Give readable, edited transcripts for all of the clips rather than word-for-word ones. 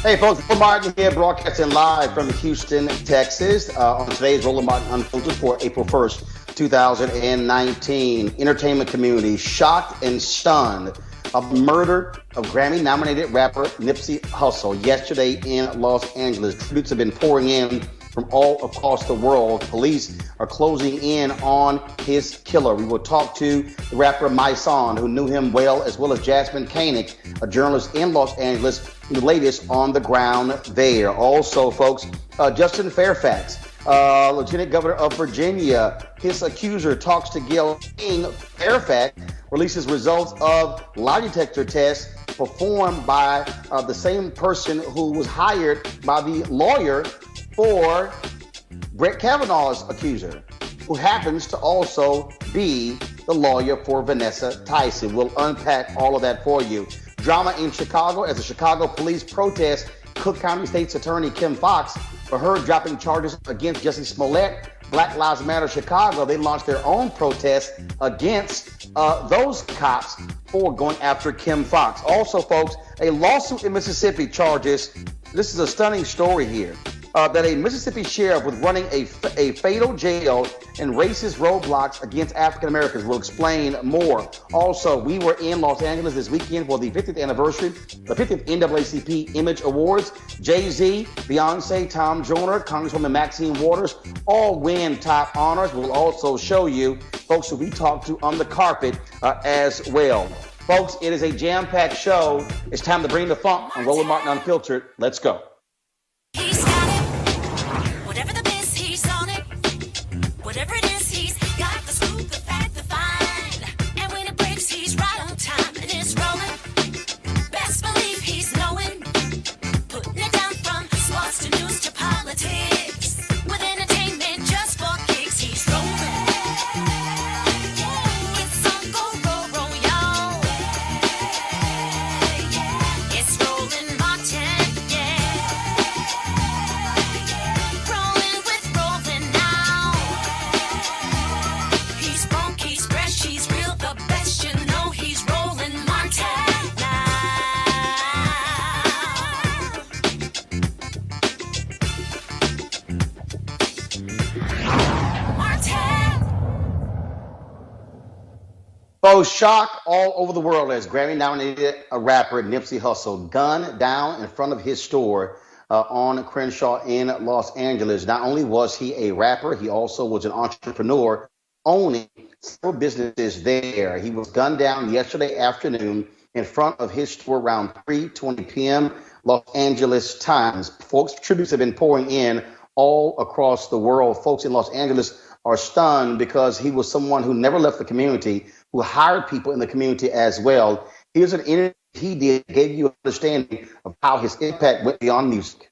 Hey folks, Roland Martin here, broadcasting live from Houston, Texas, on today's Roland Martin Unfiltered for April 1st, 2019. Entertainment community shocked and stunned of the murder of Grammy-nominated rapper Nipsey Hussle yesterday in Los Angeles. Tributes have been pouring in from all across the world. Police are closing in on his killer. We will talk to the rapper My Son, who knew him well, as well as Jasmine Koenig, a journalist in Los Angeles, the latest on the ground there. Also, folks, Justin Fairfax, Lieutenant Governor of Virginia, his accuser talks to Gayle King. Fairfax releases results of lie detector tests performed by the same person who was hired by the lawyer for Brett Kavanaugh's accuser, who happens to also be the lawyer for Vanessa Tyson. We'll unpack all of that for you. Drama in Chicago as the Chicago police protest Cook County State's Attorney Kim Foxx for her dropping charges against Jussie Smollett. Black Lives Matter Chicago, they launched their own protest against those cops for going after Kim Foxx. Also, folks, a lawsuit in Mississippi charges, this is a stunning story here, that a Mississippi sheriff was running a fatal jail and racist roadblocks against African Americans. We'll explain more. Also, we were in Los Angeles this weekend for the 50th anniversary, the 50th NAACP Image Awards. Jay-Z, Beyonce, Tom Joyner, Congresswoman Maxine Waters, all win top honors. We'll also show you folks who we talked to on the carpet as well. Folks, it is a jam-packed show. It's time to bring the funk on Roland Martin Unfiltered. Let's go. Whatever it is, he's got the scoop, the fact, the find. And when it breaks, he's right on time and it's rolling. Best believe he's knowing. Putting it down from sports to news to politics. With entertainment just for kicks, he's rolling. It's on go, roll, y'all. It's Roland Martin, yeah. Rolling with Roland now. He's funky, he's fresh, he's real, the best, you know he's Roland Martin now. Martin! Folks, shock all over the world as Grammy-nominated rapper Nipsey Hussle gunned down in front of his store on Crenshaw in Los Angeles. Not only was he a rapper, he also was an entrepreneur owning several businesses there. He was gunned down yesterday afternoon in front of his store around 3:20 p.m. Los Angeles times. Folks, tributes have been pouring in all across the world. Folks in Los Angeles are stunned because he was someone who never left the community, who hired people in the community as well. Here's an interview he did, gave you an understanding of how his impact went beyond music.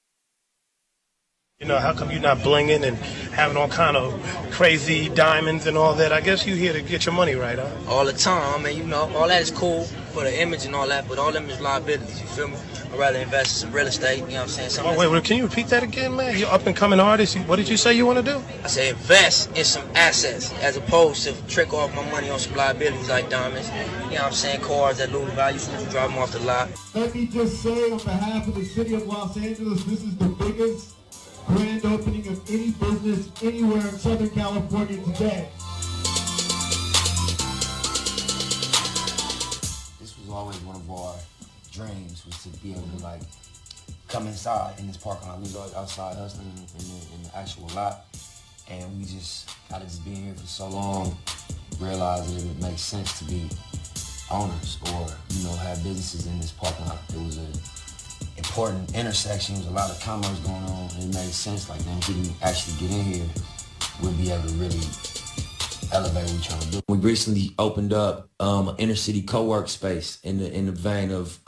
You know, how come you're not blinging and having all kind of crazy diamonds and all that? I guess you here to get your money right, huh? All the time, man. You know, all that is cool for the image and all that, but all them is liabilities, you feel me? I'd rather invest in some real estate, you know what I'm saying? Wait, can you repeat that again, man? You're up and coming artist. What did you say you want to do? I say invest in some assets as opposed to trick off my money on some liabilities like diamonds. You know what I'm saying? Cars that lose value as soon as you drive them off the lot. Let me just say on behalf of the city of Los Angeles, this is the biggest grand opening of any business anywhere in Southern California today. This was always one of our dreams, was to be able to like come inside in this parking lot. We was always outside hustling in the actual lot, and we just out of just being here for so long, realized that it would make sense to be owners or have businesses in this parking lot. It was a important intersection. There's a lot of commerce going on. And it made sense, like, man, if we can actually get in here, we'll be able to really elevate what we're trying to do. We recently opened up an inner city co-work space in the vein of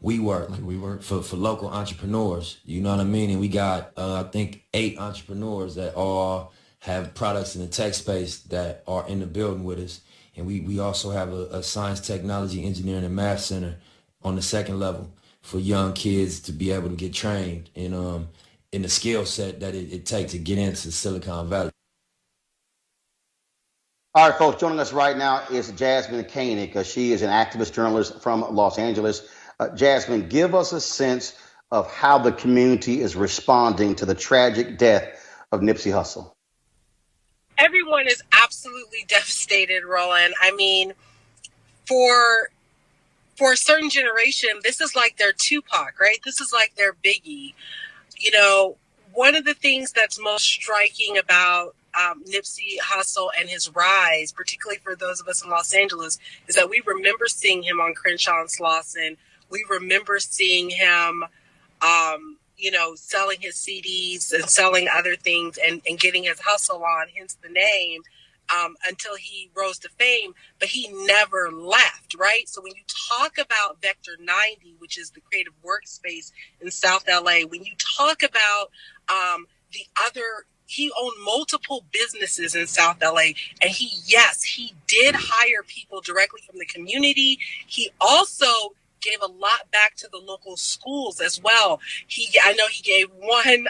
WeWork for local entrepreneurs. You know what I mean? And we got I think 8 entrepreneurs that all have products in the tech space that are in the building with us. And we also have a science, technology, engineering, and math center on the second level for young kids to be able to get trained in the skill set that it takes to get into Silicon Valley. All right, folks, joining us right now is Jasmine Koenig. She is an activist journalist from Los Angeles. Jasmine, give us a sense of how the community is responding to the tragic death of Nipsey Hussle? Everyone is absolutely devastated, Roland. I mean, for a certain generation, this is like their Tupac, right? This is like their Biggie. You know, one of the things that's most striking about Nipsey Hussle and his rise, particularly for those of us in Los Angeles, is that we remember seeing him on Crenshaw and Slauson. We remember seeing him, selling his CDs and selling other things and getting his hustle on, hence the name, until he rose to fame. But he never left, right? So when you talk about Vector 90, which is the creative workspace in South LA, when you talk about he owned multiple businesses in South LA, and he did hire people directly from the community. He also gave a lot back to the local schools as well. I know he gave one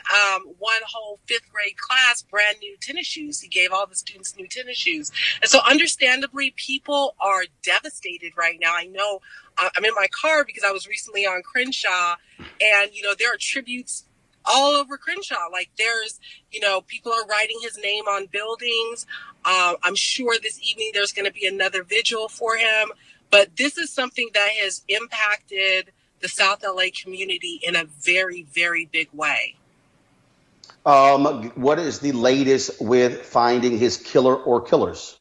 whole fifth grade class brand new tennis shoes. He gave all the students new tennis shoes. And so understandably, people are devastated right now. I know I'm in my car because I was recently on Crenshaw, and, there are tributes all over Crenshaw. Like there's, people are writing his name on buildings. I'm sure this evening there's going to be another vigil for him. But this is something that has impacted the South LA community in a very, very big way. What is the latest with finding his killer or killers?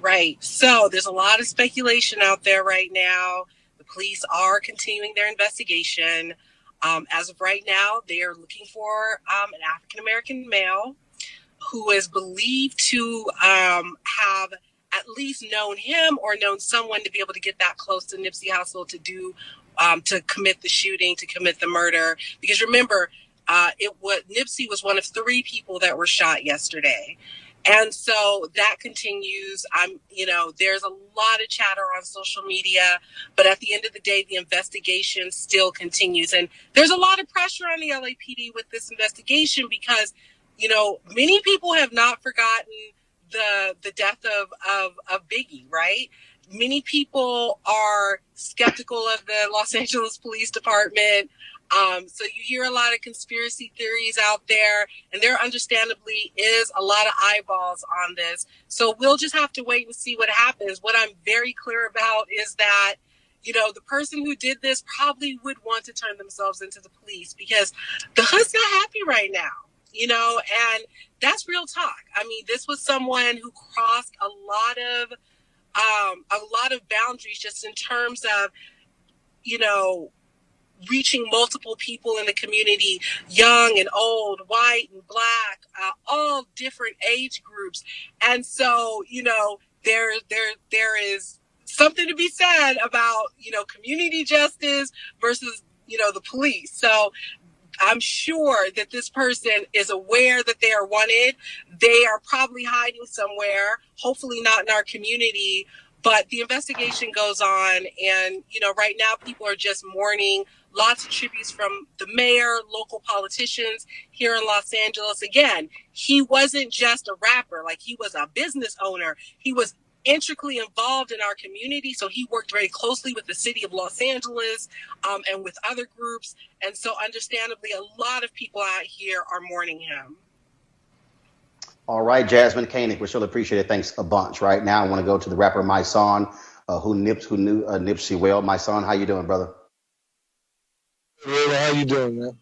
Right. So there's a lot of speculation out there right now. The police are continuing their investigation. As of right now, they are looking for an African-American male who is believed to have at least known him or known someone to be able to get that close to Nipsey Hussle to commit the shooting, to commit the murder. Because remember, Nipsey was one of 3 people that were shot yesterday. And so that continues. There's a lot of chatter on social media, but at the end of the day, the investigation still continues. And there's a lot of pressure on the LAPD with this investigation because, many people have not forgotten the death of Biggie, right? Many people are skeptical of the Los Angeles Police Department. So you hear a lot of conspiracy theories out there, and there understandably is a lot of eyeballs on this. So we'll just have to wait and see what happens. What I'm very clear about is that, the person who did this probably would want to turn themselves into the police because the hood's not happy right now, and that's real talk. I mean, this was someone who crossed a lot of boundaries just in terms of, reaching multiple people in the community, young and old, white and black, all different age groups. And so, there is something to be said about, community justice versus, the police. So I'm sure that this person is aware that they are wanted. They are probably hiding somewhere, hopefully not in our community, but the investigation goes on. And, right now people are just mourning. Lots of tributes from the mayor, local politicians here in Los Angeles. Again, he wasn't just a rapper, like he was a business owner. He was intricately involved in our community. So he worked very closely with the city of Los Angeles and with other groups. And so understandably, a lot of people out here are mourning him. All right, Jasmine Koenig, we surely appreciate it. Thanks a bunch. Right now, I want to go to the rapper My Son, who knew Nipsey well. My Son, how you doing, brother? Roland, how you doing, man?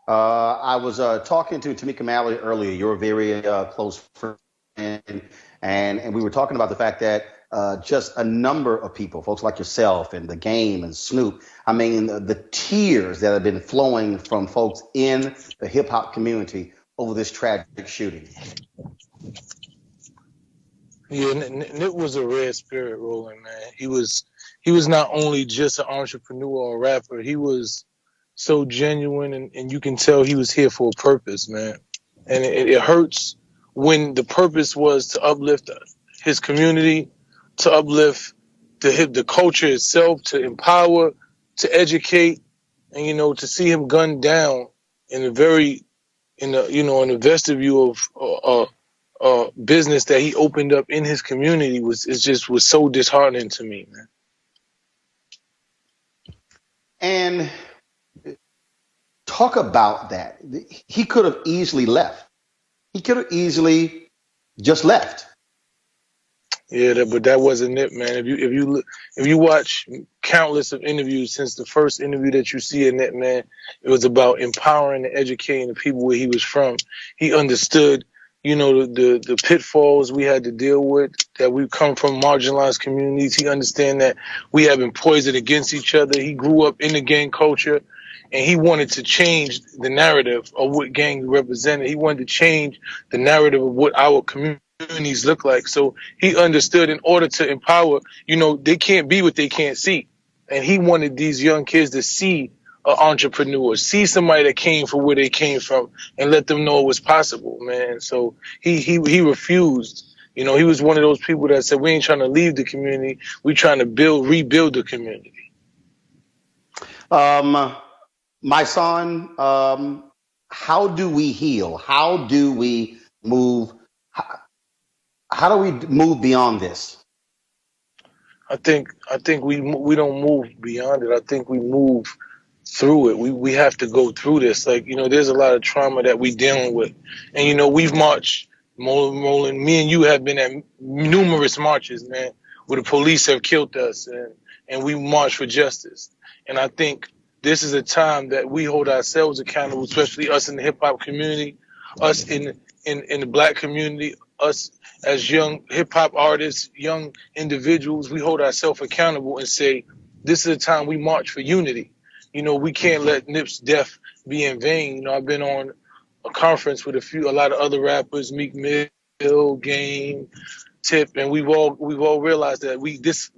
I was talking to Tamika Mallory earlier, your very close friend, and we were talking about the fact that just a number of people, folks like yourself and The Game and Snoop, I mean, the tears that have been flowing from folks in the hip-hop community over this tragic shooting. Yeah, Nip was a rare spirit, Roland, man. He was not only just an entrepreneur or a rapper, he was so genuine, and you can tell he was here for a purpose, man. And it hurts when the purpose was to uplift his community, to uplift the culture itself, to empower, to educate, and to see him gunned down in the vestibule of business that he opened up in his community was so disheartening to me, man. And Talk about that. He could have easily left. He could have easily just left. Yeah, but that wasn't it, man. If you watch countless of interviews since the first interview that you see in it, man, it was about empowering and educating the people where he was from. He understood, the pitfalls we had to deal with, that we come from marginalized communities. He understand that we have been poisoned against each other. He grew up in the gang culture, and he wanted to change the narrative of what gangs represented. He wanted to change the narrative of what our communities look like. So he understood, in order to empower, they can't be what they can't see. And he wanted these young kids to see an entrepreneur, see somebody that came from where they came from, and let them know it was possible, man. So he refused. He was one of those people that said, we ain't trying to leave the community. We trying to rebuild the community. My son, how do we heal? How do we move? How do we move beyond this? I think we don't move beyond it. I think we move through it. We have to go through this. There's a lot of trauma that we dealing with, and we've marched. Roland, me and you have been at numerous marches, man, where the police have killed us, and we march for justice. And I think this is a time that we hold ourselves accountable, especially us in the hip hop community, us in the black community, us as young hip hop artists, young individuals. We hold ourselves accountable and say, this is a time we march for unity. We can't let Nip's death be in vain. I've been on a conference with a lot of other rappers, Meek Mill, Game, Tip, and we've all realized that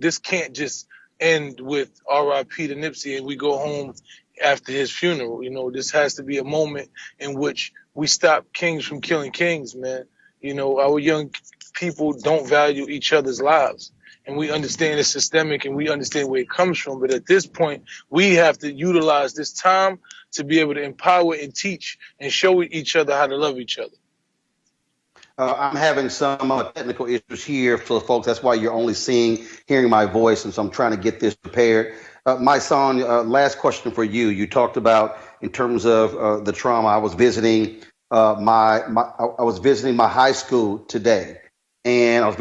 this can't just end with R.I.P. to Nipsey and we go home after his funeral. This has to be a moment in which we stop kings from killing kings, man. Our young people don't value each other's lives, and we understand it's systemic and we understand where it comes from. But at this point, we have to utilize this time to be able to empower and teach and show each other how to love each other. I'm having some technical issues here for folks. That's why you're only hearing my voice, and so I'm trying to get this prepared. My son, last question for you. You talked about, in terms of the trauma. I was visiting my high school today, and I was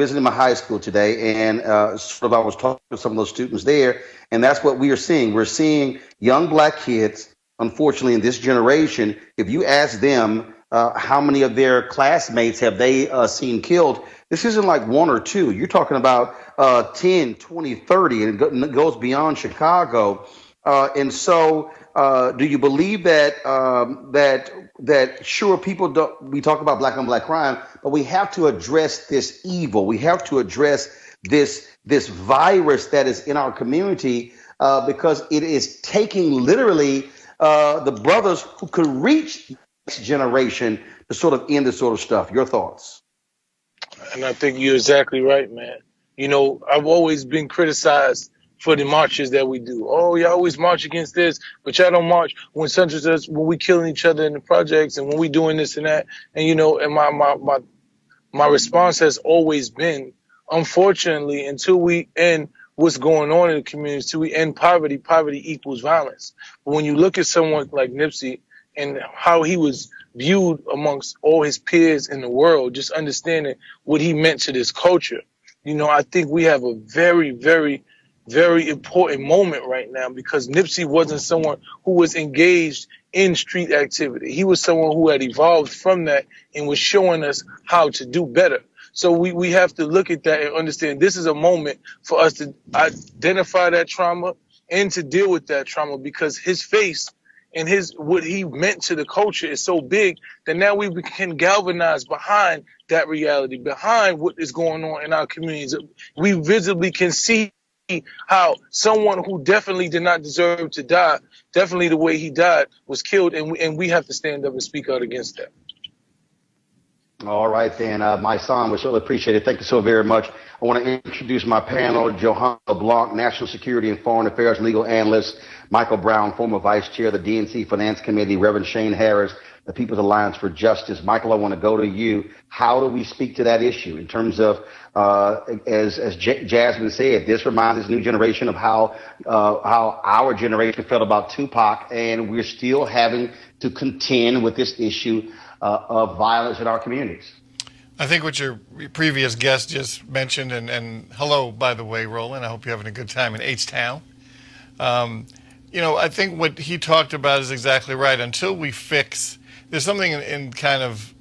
talking to some of those students there, and that's what we are seeing. We're seeing young black kids, unfortunately, in this generation. If you ask them how many of their classmates have they seen killed, this isn't like one or two. You're talking about 10, 20, 30, and it goes beyond Chicago. And so do you believe that sure, we talk about black on black crime, but we have to address this evil. We have to address this virus that is in our community because it is taking literally the brothers who could reach the next generation to sort of end this sort of stuff. Your thoughts? And I think you're exactly right, man. I've always been criticized for the marches that we do. Oh, y'all always march against this, but y'all don't march when we killing each other in the projects and when we doing this and that. And and my response has always been, unfortunately, until we end what's going on in the community, until we end poverty equals violence. But when you look at someone like Nipsey and how he was viewed amongst all his peers in the world, just understanding what he meant to this culture, I think we have a very, very, very important moment right now, because Nipsey wasn't someone who was engaged in street activity. He was someone who had evolved from that and was showing us how to do better. So we have to look at that and understand this is a moment for us to identify that trauma and to deal with that trauma, because his face and what he meant to the culture is so big that now we can galvanize behind that reality, behind what is going on in our communities. We visibly can see how someone who definitely did not deserve to die, definitely the way he died, was killed, and we have to stand up and speak out against that. All right, then, my son, we certainly appreciate it. Thank you so very much. I want to introduce my panel: Johanna LeBlanc, National Security and Foreign Affairs Legal Analyst; Michael Brown, former Vice Chair of the DNC Finance Committee; Reverend Shane Harris, the People's Alliance for Justice. Michael, I want to go to you. How do we speak to that issue in terms of, as Jasmine said, this reminds this new generation of how our generation felt about Tupac, and we're still having to contend with this issue of violence in our communities. I think what your previous guest just mentioned, and hello, by the way, Roland, I hope you're having a good time in H-Town. I think what he talked about is exactly right. Until we fix, there's something in kind of,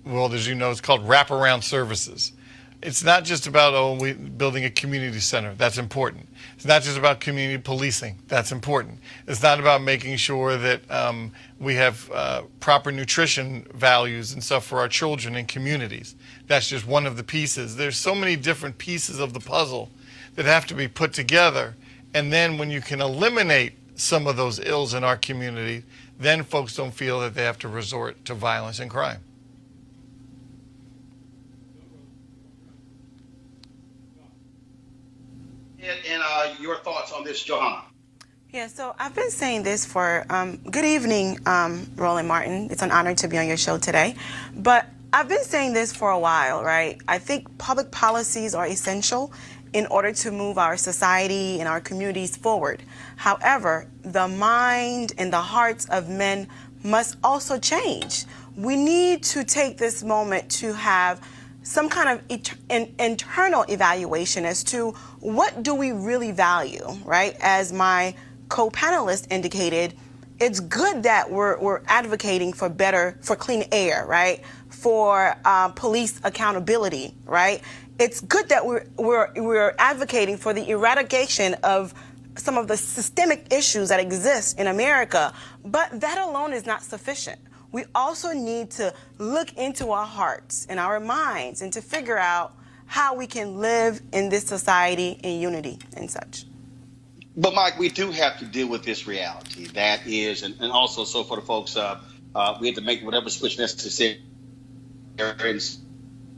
well, as you know, it's called wraparound services. It's not just about, building a community center. That's important. It's not just about community policing. That's important. It's not about making sure that we have proper nutrition values and stuff for our children and communities. That's just one of the pieces. There's so many different pieces of the puzzle that have to be put together. And then when you can eliminate some of those ills in our community, then folks don't feel that they have to resort to violence and crime. And your thoughts on this, Johanna? Yeah, so I've been saying this for, good evening, Roland Martin. It's an honor to be on your show today. But I've been saying this for a while, right? I think public policies are essential in order to move our society and our communities forward. However, the mind and the hearts of men must also change. We need to take this moment to have some kind of internal evaluation as to what do we really value, right? As my co-panelist indicated, it's good that we're advocating for clean air, right? For police accountability, right? It's good that we're advocating for the eradication of some of the systemic issues that exist in America, but that alone is not sufficient. We also need to look into our hearts and our minds and to figure out how we can live in this society in unity and such. But Mike, we do have to deal with this reality. That is, and also so for the folks, we have to make whatever switch necessary. And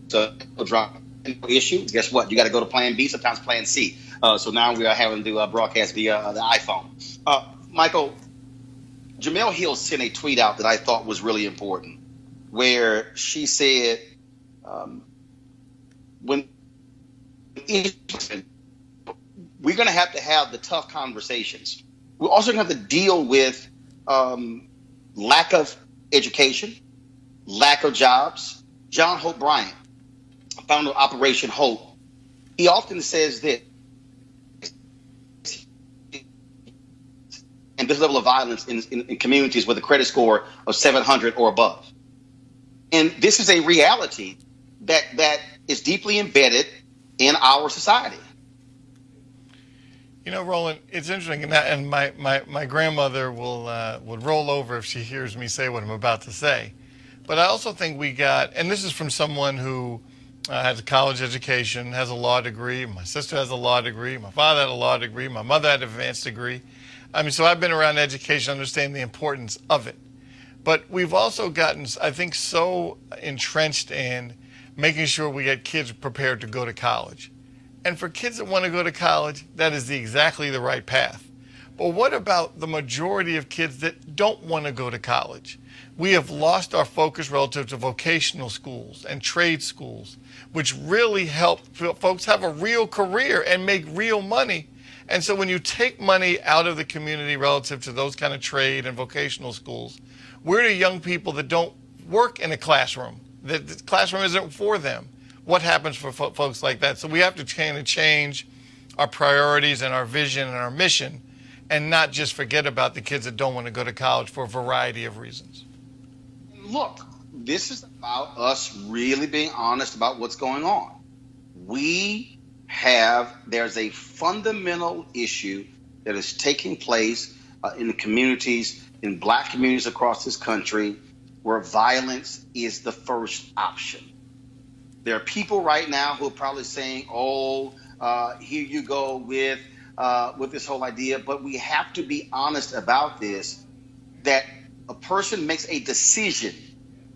so drop issue. Guess what? You got to go to Plan B, sometimes Plan C. So now we are having to broadcast via the iPhone. Michael, Jemele Hill sent a tweet out that I thought was really important, where she said, we're going to have the tough conversations. We're also going to have to deal with lack of education, lack of jobs. John Hope Bryant, founder of Operation Hope, he often says that and this level of violence in communities with a credit score of 700 or above. And this is a reality that is deeply embedded in our society. You know, Roland, it's interesting, and my grandmother would roll over if she hears me say what I'm about to say. But I also think we got, and this is from someone who has a college education, has a law degree. My sister has a law degree. My father had a law degree. My mother had an advanced degree. I mean, so I've been around education, understand the importance of it. But we've also gotten, I think, so entrenched in making sure we get kids prepared to go to college. And for kids that want to go to college, that is exactly the right path. But what about the majority of kids that don't want to go to college? We have lost our focus relative to vocational schools and trade schools, which really help folks have a real career and make real money. And so when you take money out of the community relative to those kind of trade and vocational schools, where do young people that don't work in a classroom, that the classroom isn't for them? What happens for folks like that? So we have to change our priorities and our vision and our mission, and not just forget about the kids that don't want to go to college for a variety of reasons. Look, this is about us really being honest about what's going on. There's a fundamental issue that is taking place in the communities, in black communities across this country, where violence is the first option. There are people right now who are probably saying, here you go with this whole idea. But we have to be honest about this, that a person makes a decision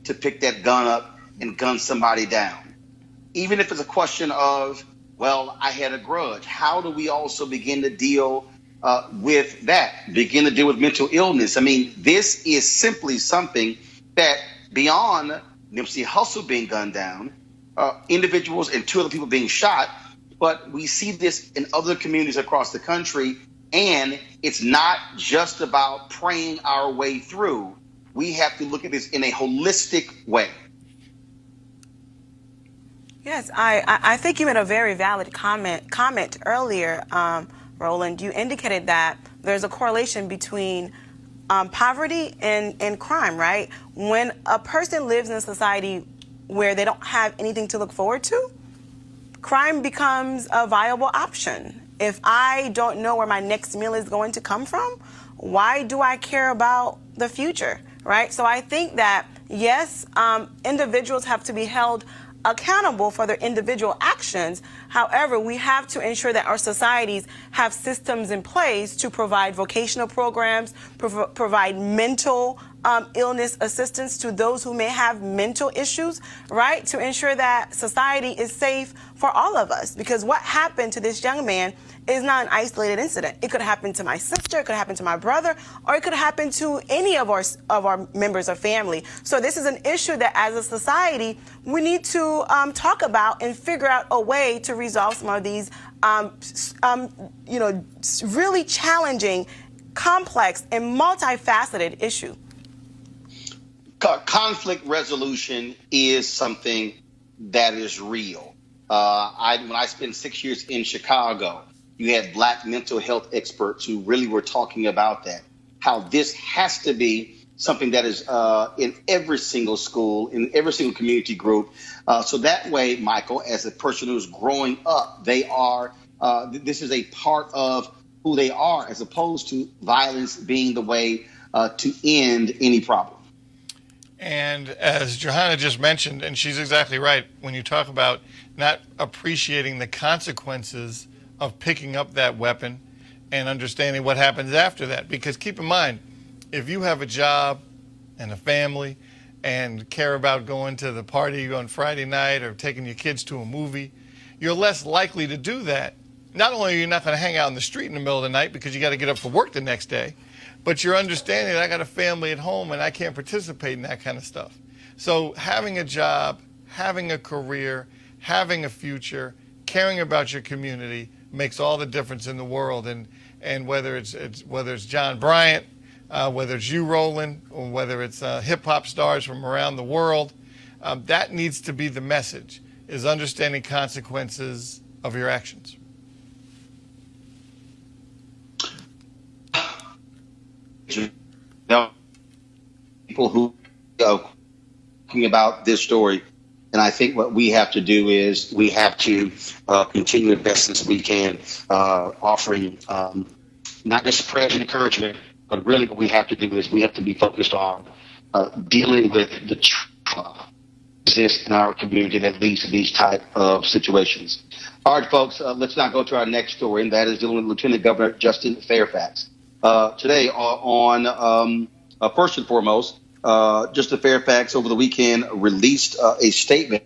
to pick that gun up and gun somebody down. Even if it's a question of, well, I had a grudge. How do we also begin to deal with that? Begin to deal with mental illness. I mean, this is simply something that beyond Nipsey Hussle being gunned down, individuals and 2 other people being shot, but we see this in other communities across the country, and it's not just about praying our way through. We have to look at this in a holistic way. Yes, I think you made a very valid comment earlier, Roland. You indicated that there's a correlation between poverty and crime, right? When a person lives in a society where they don't have anything to look forward to, crime becomes a viable option. If I don't know where my next meal is going to come from, why do I care about the future, right? So I think that, yes, individuals have to be held accountable for their individual actions. However, we have to ensure that our societies have systems in place to provide vocational programs, provide mental illness assistance to those who may have mental issues, right? To ensure that society is safe for all of us. Because what happened to this young man is not an isolated incident. It could happen to my sister, it could happen to my brother, or it could happen to any of our members of family. So this is an issue that as a society, we need to talk about and figure out a way to resolve some of these, really challenging, complex, and multifaceted issues. Conflict resolution is something that is real. When I spent 6 years in Chicago, you had Black mental health experts who really were talking about that, how this has to be something that is in every single school, in every single community group. So that way, Michael, as a person who's growing up, they are, this is a part of who they are, as opposed to violence being the way to end any problem. And as Johanna just mentioned, and she's exactly right, when you talk about not appreciating the consequences of picking up that weapon and understanding what happens after that. Because keep in mind, if you have a job and a family and care about going to the party on Friday night or taking your kids to a movie, you're less likely to do that. Not only are you not going to hang out in the street in the middle of the night because you got to get up for work the next day, but you're understanding that I got a family at home and I can't participate in that kind of stuff. So having a job, having a career, having a future, caring about your community makes all the difference in the world. And whether it's John Bryant, whether it's you, Roland, or whether it's hip hop stars from around the world, that needs to be the message: is understanding consequences of your actions. People who are talking about this story, and I think what we have to do is we have to continue the best as we can, offering not just prayers and encouragement, but really what we have to do is we have to be focused on dealing with the trauma that exists in our community that leads to these type of situations. All right, folks, let's now go to our next story, and that is dealing with Lieutenant Governor Justin Fairfax. Today on first and foremost, Justin Fairfax over the weekend released a statement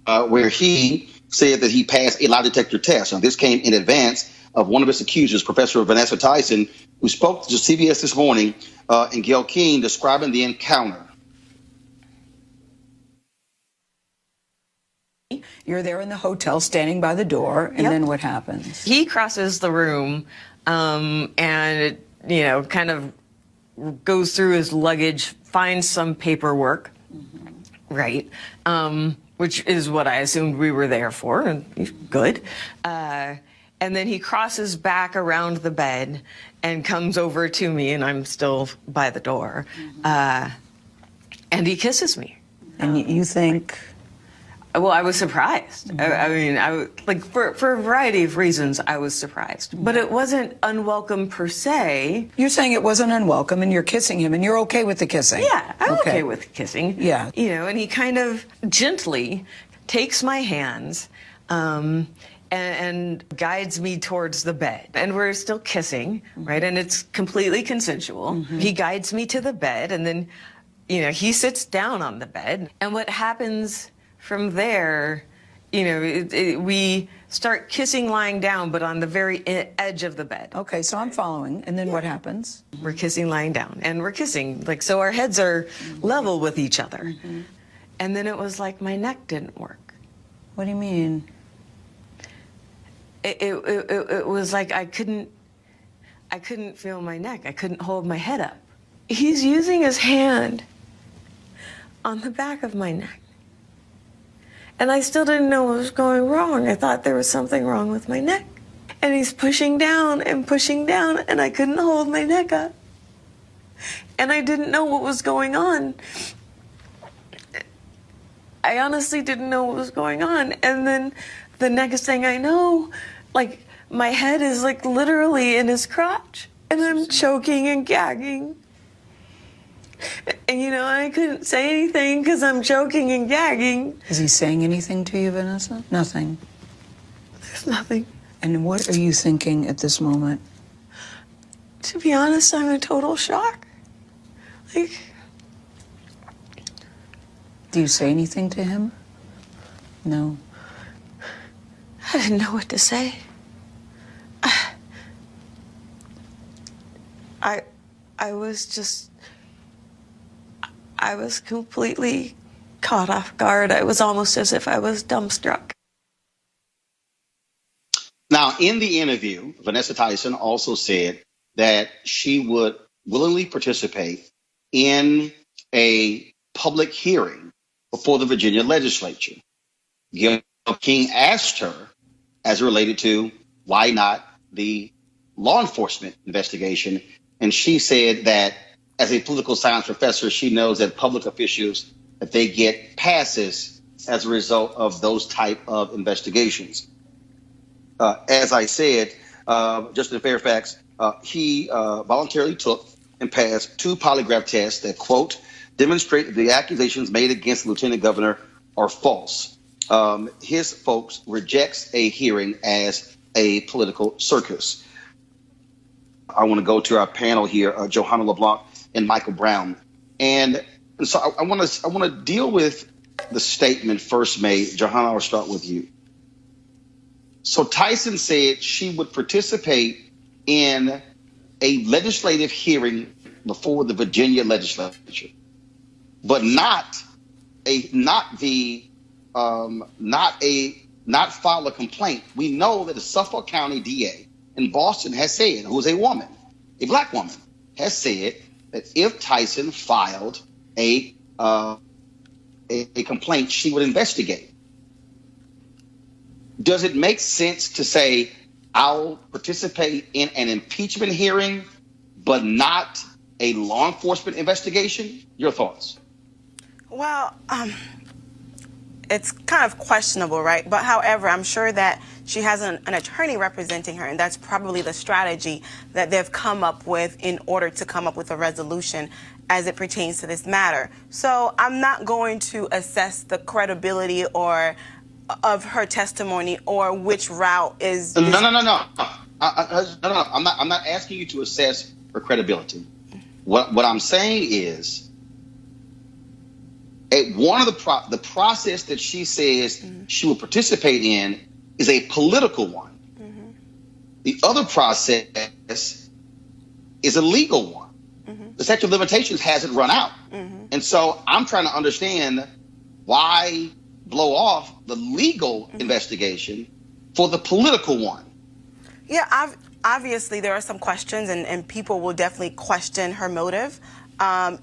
where he said that he passed a lie detector test. Now, this came in advance of one of his accusers, Professor Vanessa Tyson, who spoke to CBS this morning, and Gayle King describing the encounter. You're there in the hotel standing by the door, and then what happens? He crosses the room and, kind of goes through his luggage, finds some paperwork, right, which is what I assumed we were there for, and good. And then he crosses back around the bed and comes over to me, and I'm still by the door, and he kisses me. And you think... Well, I was surprised. For a variety of reasons, I was surprised. But it wasn't unwelcome per se. You're saying it wasn't unwelcome, and you're kissing him, and you're okay with the kissing? Yeah, I'm okay with kissing. Yeah. And he kind of gently takes my hands and guides me towards the bed. And we're still kissing, right? And it's completely consensual. He guides me to the bed, and then, he sits down on the bed. And what happens from there, we start kissing lying down, but on the very edge of the bed. Okay, so I'm following. And then what happens? We're kissing lying down, and we're kissing, like, so our heads are level with each other. And then it was like my neck didn't work. What do you mean? It was like I couldn't feel my neck. I couldn't hold my head up. He's using his hand on the back of my neck. And I still didn't know what was going wrong. I thought there was something wrong with my neck. And he's pushing down, and I couldn't hold my neck up. And I didn't know what was going on. I honestly didn't know what was going on. And then the next thing I know, like, my head is, like, literally in his crotch. And I'm choking and gagging. And, you know, I couldn't say anything because I'm choking and gagging. Is he saying anything to you, Vanessa? Nothing. There's nothing. And what are you thinking at this moment? To be honest, I'm in total shock. Like, do you say anything to him? No. I didn't know what to say. I was completely caught off guard. I was almost as if I was dumbstruck. Now, in the interview, Vanessa Tyson also said that she would willingly participate in a public hearing before the Virginia legislature. Gayle King asked her, as it related to why not the law enforcement investigation, and she said that as a political science professor, she knows that public officials, that they get passes as a result of those type of investigations. As I said, Justin Fairfax, he voluntarily took and passed 2 polygraph tests that, quote, demonstrate that the accusations made against the lieutenant governor are false. His folks rejects a hearing as a political circus. I want to go to our panel here, Johanna LeBlanc and Michael Brown. And so I want to deal with the statement first made. Johanna, I'll start with you. So Tyson said she would participate in a legislative hearing before the Virginia legislature, but not file a complaint. We know that the Suffolk County DA in Boston has said, who is a woman, a black woman, has said that if Tyson filed a complaint, she would investigate. Does it make sense to say, I'll participate in an impeachment hearing, but not a law enforcement investigation? Your thoughts? Well, it's kind of questionable, right? But however, I'm sure that she has an attorney representing her, and that's probably the strategy that they've come up with in order to come up with a resolution as it pertains to this matter. So I'm not going to assess the credibility of her testimony or which route is. No. I'm not asking you to assess her credibility. What I'm saying is, one of the process that she says she will participate in is a political one. The other process is a legal one. The statute of limitations hasn't run out. And so I'm trying to understand why blow off the legal investigation for the political one. Yeah, obviously there are some questions, and people will definitely question her motive.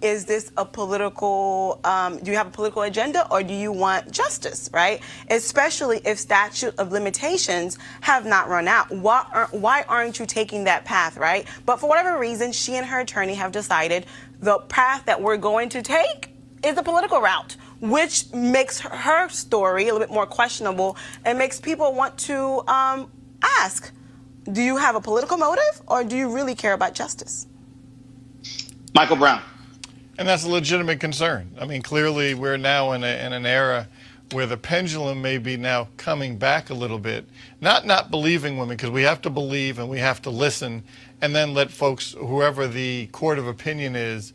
Is this a political, do you have a political agenda, or do you want justice, right? Especially if statute of limitations have not run out. Why aren't you taking that path, right? But for whatever reason, she and her attorney have decided the path that we're going to take is the political route, which makes her story a little bit more questionable and makes people want to ask, do you have a political motive, or do you really care about justice? Michael Brown. And that's a legitimate concern. I mean, clearly we're now in an era where the pendulum may be now coming back a little bit. Not believing women, because we have to believe and we have to listen, and then let folks, whoever the court of opinion is,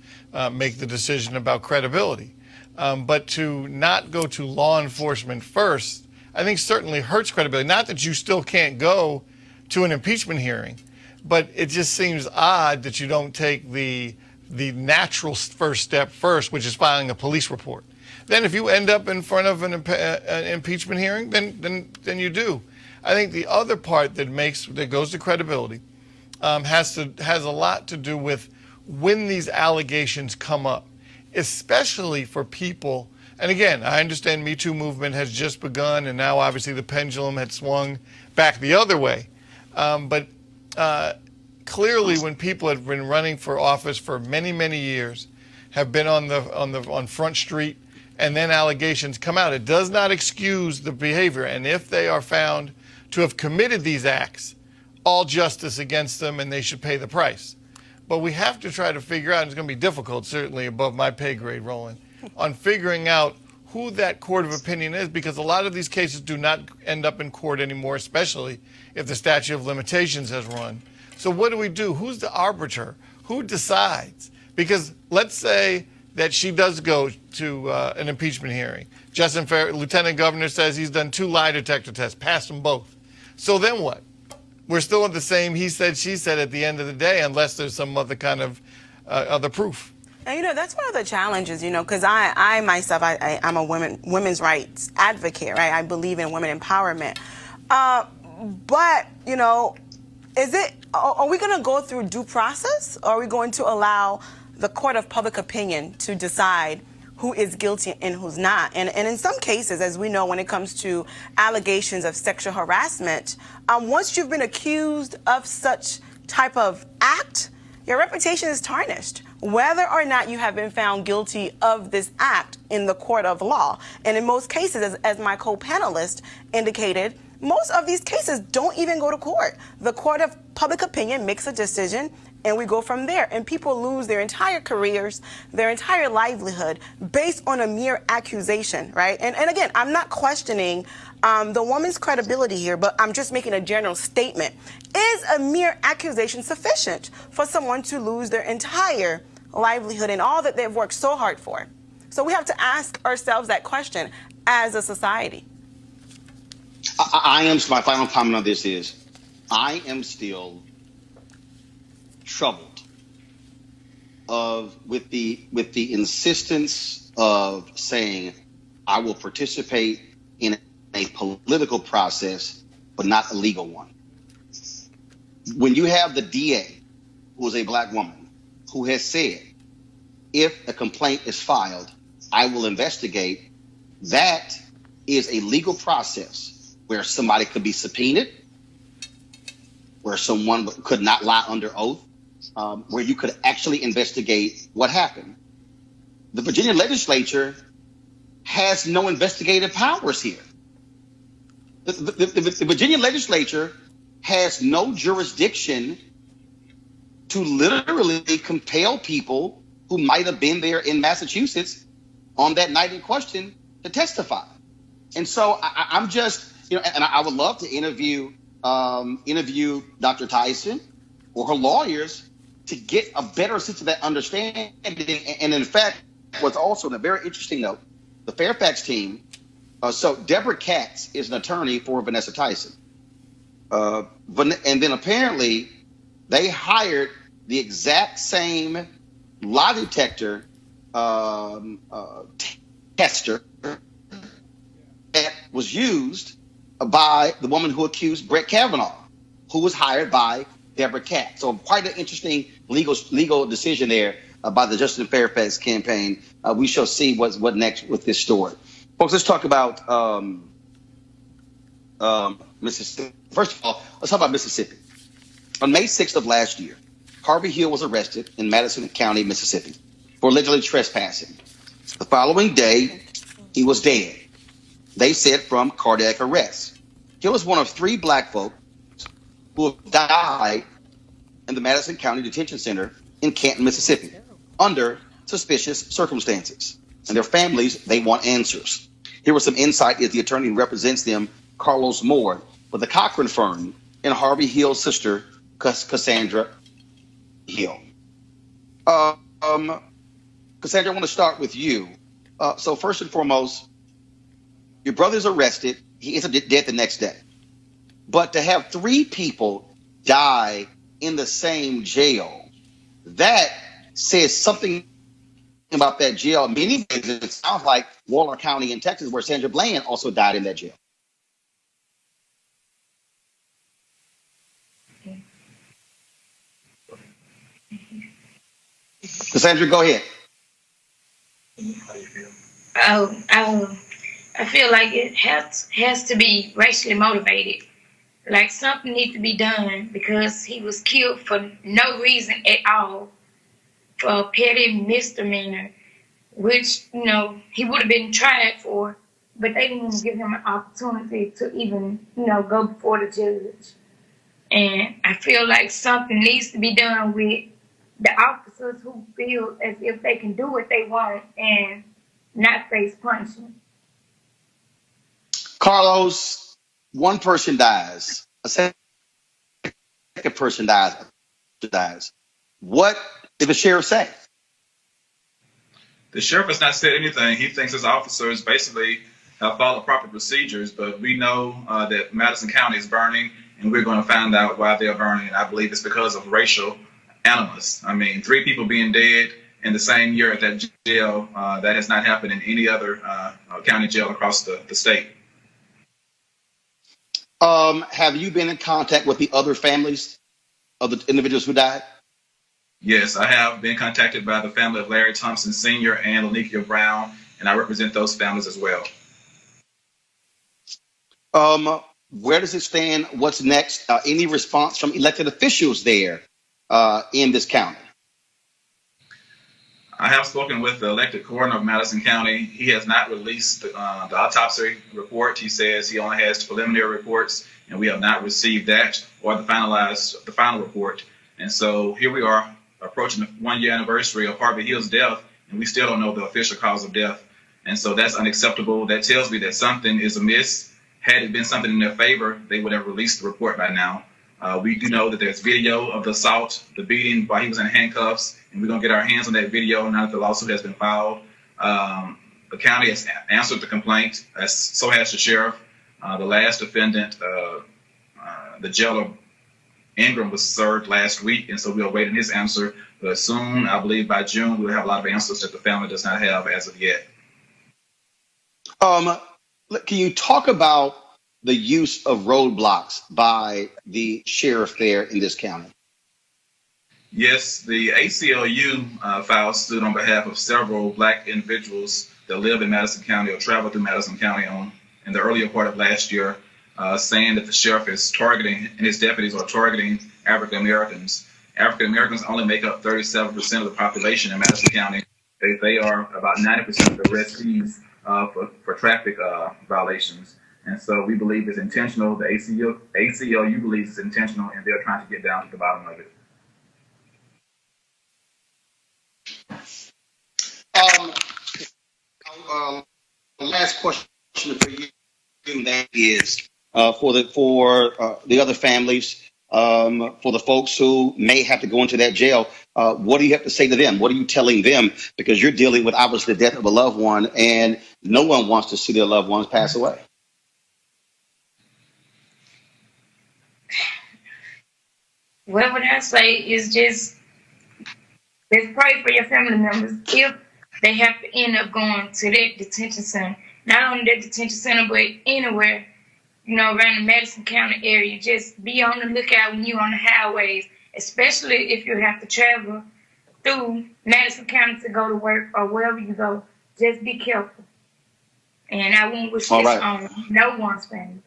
make the decision about credibility. But to not go to law enforcement first, I think certainly hurts credibility. Not that you still can't go to an impeachment hearing, but it just seems odd that you don't take the natural first step first, which is filing a police report. Then if you end up in front of an impeachment hearing, then you do. I think the other part that goes to credibility has a lot to do with when these allegations come up, especially for people. And again, I understand Me Too movement has just begun, and now obviously the pendulum had swung back the other way. But clearly, when people have been running for office for many, many years, have been on Front Street, and then allegations come out, it does not excuse the behavior. And if they are found to have committed these acts, all justice against them, and they should pay the price. But we have to try to figure out, and it's going to be difficult, certainly above my pay grade, Roland, on figuring out who that court of opinion is, because a lot of these cases do not end up in court anymore, especially if the statute of limitations has run. So what do we do? Who's the arbiter? Who decides? Because let's say that she does go to an impeachment hearing. Lieutenant Governor says he's done 2 lie detector tests, passed them both. So then what? We're still at the same he said, she said at the end of the day, unless there's some other kind of other proof. And, that's one of the challenges, because I myself, I'm a women's rights advocate, right? I believe in women empowerment. But, are we going to go through due process, or are we going to allow the court of public opinion to decide who is guilty and who's not? And in some cases, as we know, when it comes to allegations of sexual harassment, once you've been accused of such type of act, your reputation is tarnished, whether or not you have been found guilty of this act in the court of law. And in most cases, as my co-panelist indicated, most of these cases don't even go to court. The court of public opinion makes a decision, and we go from there. And people lose their entire careers, their entire livelihood, based on a mere accusation, right? And again, I'm not questioning the woman's credibility here, but I'm just making a general statement. Is a mere accusation sufficient for someone to lose their entire livelihood and all that they've worked so hard for? So we have to ask ourselves that question as a society. My final comment on this is, I am still troubled with the insistence of saying I will participate in a political process, but not a legal one. When you have the DA, who is a black woman, who has said, if a complaint is filed, I will investigate, that is a legal process where somebody could be subpoenaed, where someone could not lie under oath, where you could actually investigate what happened. The Virginia legislature has no investigative powers here. The Virginia legislature has no jurisdiction to literally compel people who might have been there in Massachusetts on that night in question to testify. And so I'm just, and I would love to interview Dr. Tyson or her lawyers to get a better sense of that understanding. And in fact, what's also a very interesting note, the Fairfax team, so Deborah Katz is an attorney for Vanessa Tyson. And then apparently they hired the exact same lie detector tester that was used by the woman who accused Brett Kavanaugh, who was hired by Deborah Katz. So quite an interesting legal decision there by the Justin Fairfax campaign. We shall see what next with this story. Folks, let's talk about Mississippi. First of all, let's talk about Mississippi. On May 6th of last year, Harvey Hill was arrested in Madison County, Mississippi, for allegedly trespassing. The following day, he was dead. They said from cardiac arrest. Hill is one of 3 black folks who have died in the Madison County Detention Center in Canton, Mississippi, under suspicious circumstances. And their families, they want answers. Here was some insight as the attorney who represents them, Carlos Moore, with the Cochran firm, and Harvey Hill's sister, Cassandra Hill. Cassandra, I want to start with you. So first and foremost, your brother's arrested he ends up dead the next day. But to have 3 people die in the same jail, that says something about that jail. In many ways, it sounds like Waller County in Texas, where Sandra Bland also died in that jail. Cassandra, go ahead. I feel like it has to be racially motivated. Like something needs to be done because he was killed for no reason at all, for a petty misdemeanor, which, you know, he would have been tried for, but they didn't even give him an opportunity to even, you know, go before the judge. And I feel like something needs to be done with the officers who feel as if they can do what they want and not face punishment. Carlos, one person dies, a second person dies. What did the sheriff say? The sheriff has not said anything. He thinks his officers basically have followed proper procedures, but we know that Madison County is burning, and we're going to find out why they're burning. And I believe it's because of racial animus. I mean, 3 people being dead in the same year at that jail, that has not happened in any other county jail across the state. Have you been in contact with the other families of the individuals who died? Yes, I have been contacted by the family of Larry Thompson Sr. and Lanikia Brown, and I represent those families as well. Where does it stand? What's next? Any response from elected officials there in this county? I have spoken with the elected coroner of Madison County. He has not released the autopsy report. He says he only has preliminary reports, and we have not received that or the final report. And so here we are approaching the 1-year anniversary of Harvey Hill's death, and we still don't know the official cause of death. And so that's unacceptable. That tells me that something is amiss. Had it been something in their favor, they would have released the report by now. We do know that there's video of the assault, the beating while he was in handcuffs, and we're going to get our hands on that video now that the lawsuit has been filed. The county has answered the complaint, so has the sheriff. The last defendant, the jailer Ingram, was served last week, and so we're awaiting his answer. But soon, I believe by June, we'll have a lot of answers that the family does not have as of yet. Can you talk about the use of roadblocks by the sheriff there in this county? Yes, the ACLU filed suit on behalf of several black individuals that live in Madison County or travel through Madison County in the earlier part of last year, saying that the sheriff is targeting, and his deputies are targeting African Americans. African Americans only make up 37% of the population in Madison County. They are about 90% of the arrestees for traffic violations. And so we believe it's intentional. The ACLU believes it's intentional, and they're trying to get down to the bottom of it. Last question for you, that is for the other families, for the folks who may have to go into that jail. What do you have to say to them? What are you telling them? Because you're dealing with obviously the death of a loved one, and no one wants to see their loved ones pass away. What would I say is just pray for your family members if they have to end up going to that detention center. Not only that detention center, but anywhere, you know, around the Madison County area. Just be on the lookout when you're on the highways, especially if you have to travel through Madison County to go to work or wherever you go. Just be careful. And I won't wish this on no one's family.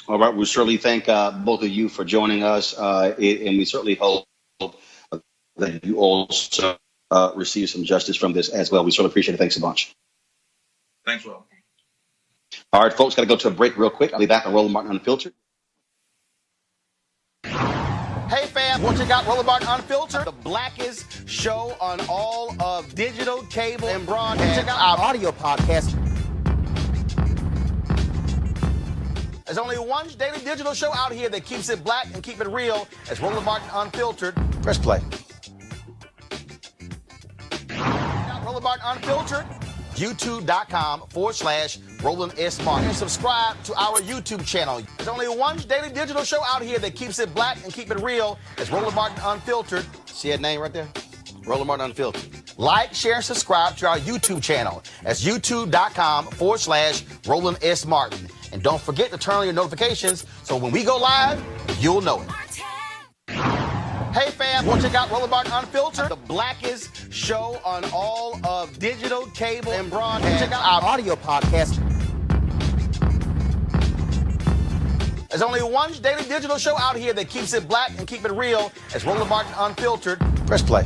All right. We certainly thank both of you for joining us, and we certainly hope that you also receive some justice from this as well. We certainly appreciate it. Thanks a bunch. Thanks, Will. All right, folks, got to go to a break real quick. I'll be back on Roland Martin Unfiltered. Hey, fam, what you got? Roland Martin Unfiltered, the blackest show on all of digital, cable, and broadcast. Check out our audio podcast. There's only one daily digital show out here that keeps it black and keep it real. It's Roland Martin Unfiltered. Press play. Roland Martin Unfiltered. youtube.com/Roland S. Martin. And subscribe to our YouTube channel. There's only one daily digital show out here that keeps it black and keep it real. It's Roland Martin Unfiltered. See that name right there? Roland Martin Unfiltered. Like, share, and subscribe to our YouTube channel. That's youtube.com/Roland S. Martin. And don't forget to turn on your notifications so when we go live, you'll know it. Hey fam, want to check out Roland Martin Unfiltered, the blackest show on all of digital, cable, and broadcast. Check out our audio podcast. There's only one daily digital show out here that keeps it black and keep it real. It's Roland Martin Unfiltered. Press play.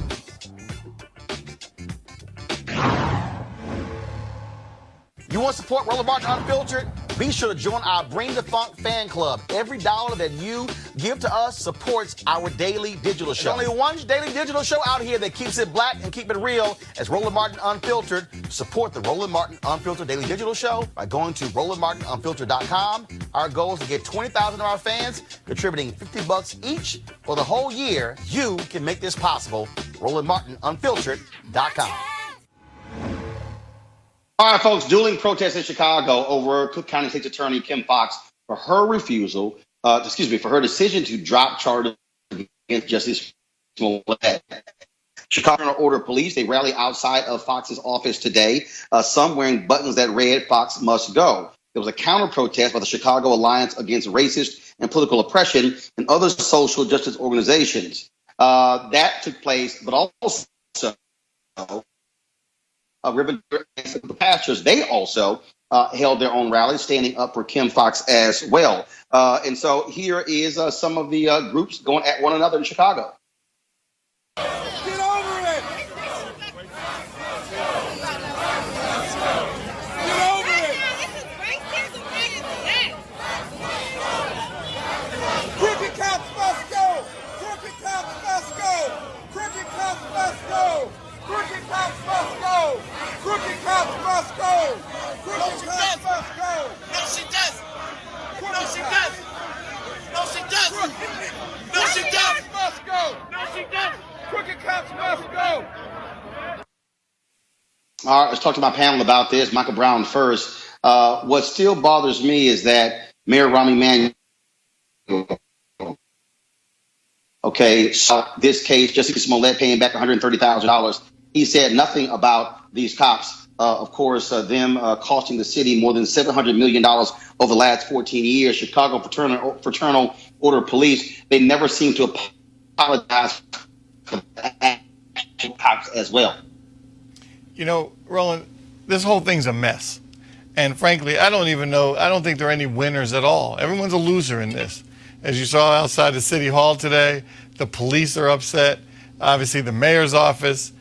You want to support Roland Martin Unfiltered? Be sure to join our Bring the Funk fan club. Every dollar that you give to us supports our daily digital show. There's only one daily digital show out here that keeps it black and keep it real. It's Roland Martin Unfiltered. Support the Roland Martin Unfiltered daily digital show by going to RolandMartinUnfiltered.com. Our goal is to get 20,000 of our fans contributing $50 each for the whole year. You can make this possible. RolandMartinUnfiltered.com. All right, folks, dueling protests in Chicago over Cook County State's Attorney Kim Foxx for her for her decision to drop charges against Justice Smollett. Chicago ordered police. They rally outside of Foxx's office today, some wearing buttons that read, "Foxx must go." There was a counter-protest by the Chicago Alliance Against Racist and Political Oppression and other social justice organizations. That took place, but also Ribbon and the Pastors, they also held their own rally, standing up for Kim Foxx as well. And so here is some of the groups going at one another in Chicago. Get over it! Get over it! Crooked cops must go! Crooked cops must go! Crooked cops must go! Crooked cops must go! Crooked cops must go! Crooked cops must go! No, she doesn't. No, she doesn't. No, she doesn't. No, she doesn't. Must go! No, she doesn't. Crooked cops must go! All right, let's talk to my panel about this. Michael Brown first. What still bothers me is that Mayor Rahm Emanuel, so this case, Justice Smollett paying back $130,000. He said nothing about these cops. Of course, them costing the city more than $700 million over the last 14 years. Chicago Fraternal Order Police, they never seem to apologize for the cops as well. You know, Roland, this whole thing's a mess. And frankly, I don't think there are any winners at all. Everyone's a loser in this. As you saw outside the City Hall today, the police are upset. Obviously, the mayor's office,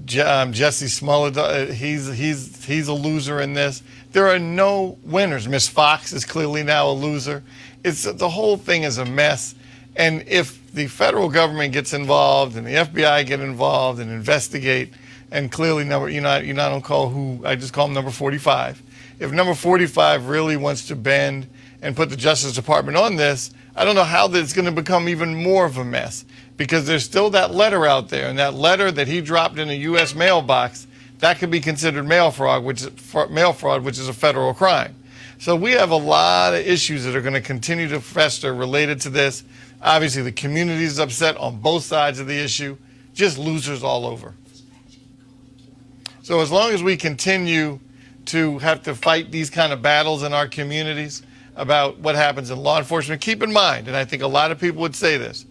Jesse Smollett, he's a loser in this. There are no winners. Ms. Foxx is clearly now a loser. The whole thing is a mess. And if the federal government gets involved and the FBI get involved and investigate, and clearly I don't call I just call him number 45. If number 45 really wants to bend and put the Justice Department on this, I don't know how it's going to become even more of a mess, because there's still that letter out there, and that letter that he dropped in a U.S. mailbox, that could be considered mail fraud, which is a federal crime. So we have a lot of issues that are going to continue to fester related to this. Obviously, the community is upset on both sides of the issue, just losers all over. So as long as we continue to have to fight these kind of battles in our communities about what happens in law enforcement, keep in mind, and I think a lot of people would say this,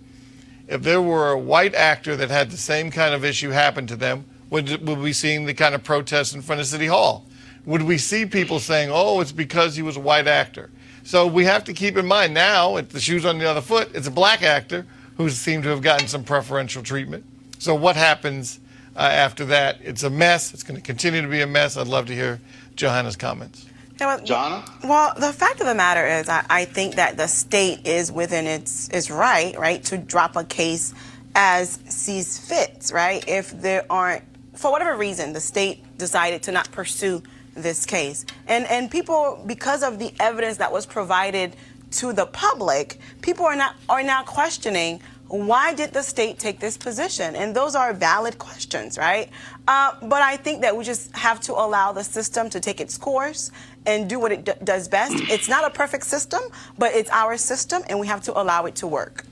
if there were a white actor that had the same kind of issue happen to them, would we be seeing the kind of protests in front of City Hall? Would we see people saying, oh, it's because he was a white actor? So we have to keep in mind now, if the shoe's on the other foot, it's a black actor who seemed to have gotten some preferential treatment. So what happens after that? It's a mess. It's going to continue to be a mess. I'd love to hear Johanna's comments. Johanna? Well, the fact of the matter is, I think that the state is within its right, to drop a case as sees fit, right? If there aren't, for whatever reason, the state decided to not pursue this case. And people, because of the evidence that was provided to the public, people are now questioning why did the state take this position? And those are valid questions, right? But I think that we just have to allow the system to take its course and do what it does best. It's not a perfect system, but it's our system, and we have to allow it to work.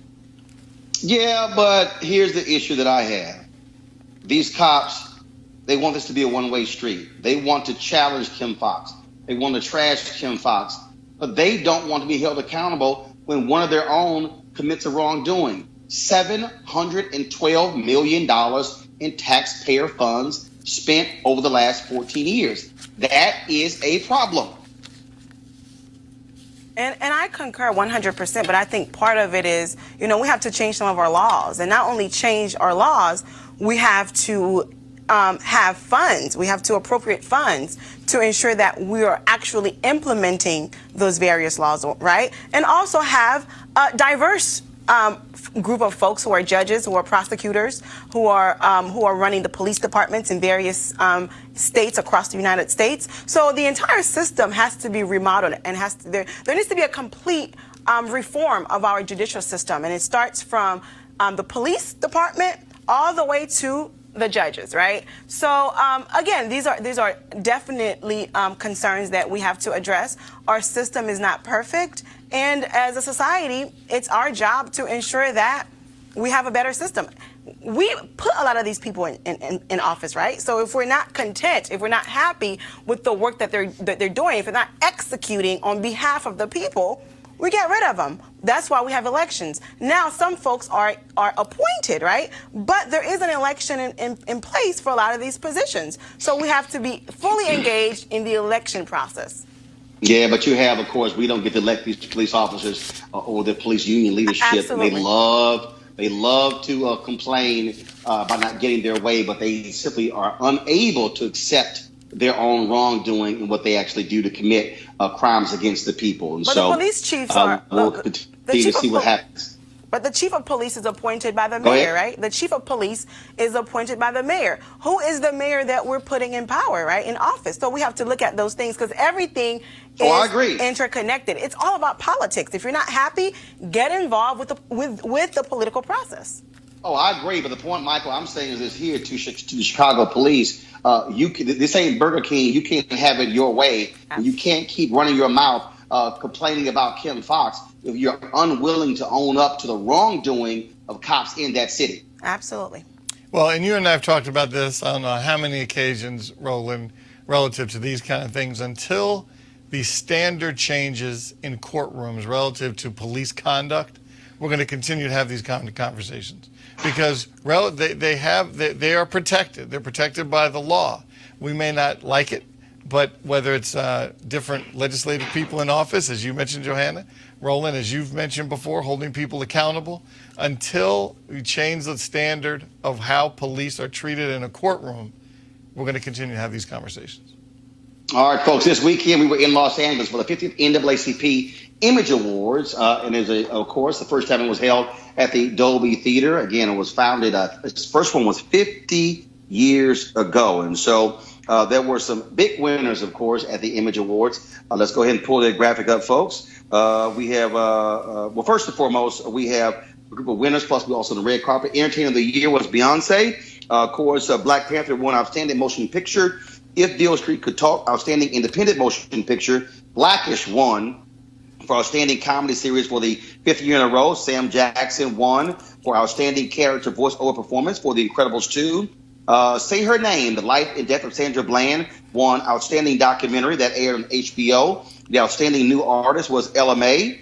Yeah, but here's the issue that I have. These cops, they want this to be a one-way street. They want to challenge Kim Foxx. They want to trash Kim Foxx. But they don't want to be held accountable when one of their own commits a wrongdoing. $712 million in taxpayer funds spent over the last 14 years. That is a problem. And I concur 100%, but I think part of it is, we have to change some of our laws. And not only change our laws, we have to have funds. We have to appropriate funds to ensure that we are actually implementing those various laws, right? And also have a diverse group of folks who are judges, who are prosecutors, who are running the police departments in various states across the United States. So the entire system has to be remodeled, and there needs to be a complete reform of our judicial system, and it starts from the police department all the way to the judges, right? So again, these are definitely concerns that we have to address. Our system is not perfect, and as a society, it's our job to ensure that we have a better system. We put a lot of these people in office, right? So if we're not content, if we're not happy with the work that they're doing, if they're not executing on behalf of the people, we get rid of them. That's why we have elections. Now, some folks are appointed, right? But there is an election in place for a lot of these positions. So we have to be fully engaged in the election process. Yeah, but you have, of course, we don't get to elect these police officers or the police union leadership. Absolutely. They love to complain by not getting their way, but they simply are unable to accept their own wrongdoing and what they actually do to commit crimes against the people. And but so the police chiefs are we'll continue to see what happens. But the chief of police is appointed by the mayor, right? The chief of police is appointed by the mayor. Who is the mayor that we're putting in power, right, in office? So we have to look at those things because everything is interconnected. It's all about politics. If you're not happy, get involved with the political process. Oh, I agree. But the point, Michael, I'm saying is this here to the Chicago police. This ain't Burger King. You can't have it your way. And you can't keep running your mouth complaining about Kim Foxx if you're unwilling to own up to the wrongdoing of cops in that city. Absolutely. Well, and you and I have talked about this, I don't know how many occasions, Roland, relative to these kind of things. Until the standard changes in courtrooms relative to police conduct, we're going to continue to have these kind of conversations. Because they are protected. They're protected by the law. We may not like it, but whether it's different legislative people in office, as you mentioned, Johanna, Roland, as you've mentioned before, holding people accountable, until we change the standard of how police are treated in a courtroom, we're going to continue to have these conversations. All right, folks, this weekend we were in Los Angeles for the 50th NAACP Image Awards, and of course, the first time it was held at the Dolby Theater. Again, it was founded, its first one was 50 years ago, and so there were some big winners, of course, at the Image Awards. Let's go ahead and pull that graphic up, folks. We have, well, first and foremost, we have a group of winners, plus we also the red carpet. Entertainer of the Year was Beyonce. Of course, Black Panther won Outstanding Motion Picture. If Beale Street Could Talk, Outstanding Independent Motion Picture. Blackish won for Outstanding Comedy Series for the 5th year in a row. Sam Jackson won for Outstanding Character Voice-Over Performance for The Incredibles 2. Say Her Name, The Life and Death of Sandra Bland, won Outstanding Documentary that aired on HBO. The Outstanding New Artist was Ella May.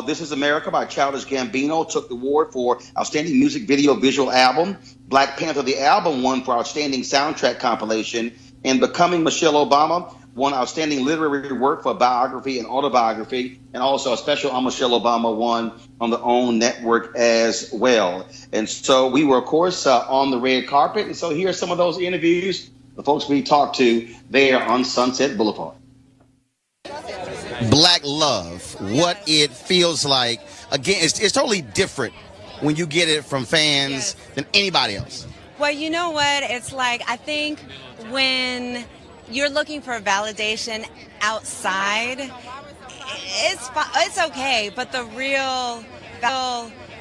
This Is America by Childish Gambino took the award for Outstanding Music Video Visual Album. Black Panther, the album, won for Outstanding Soundtrack Compilation. And Becoming Michelle Obama won Outstanding Literary Work for Biography and Autobiography. And also a special on Michelle Obama won on the OWN network as well. And so we were, of course, on the red carpet. And so here are some of those interviews, the folks we talked to there on Sunset Boulevard. Black love, what it feels like. Again, it's totally different when you get it from fans than anybody else. Well, you know what? It's like, I think when you're looking for validation outside, it's okay, but the real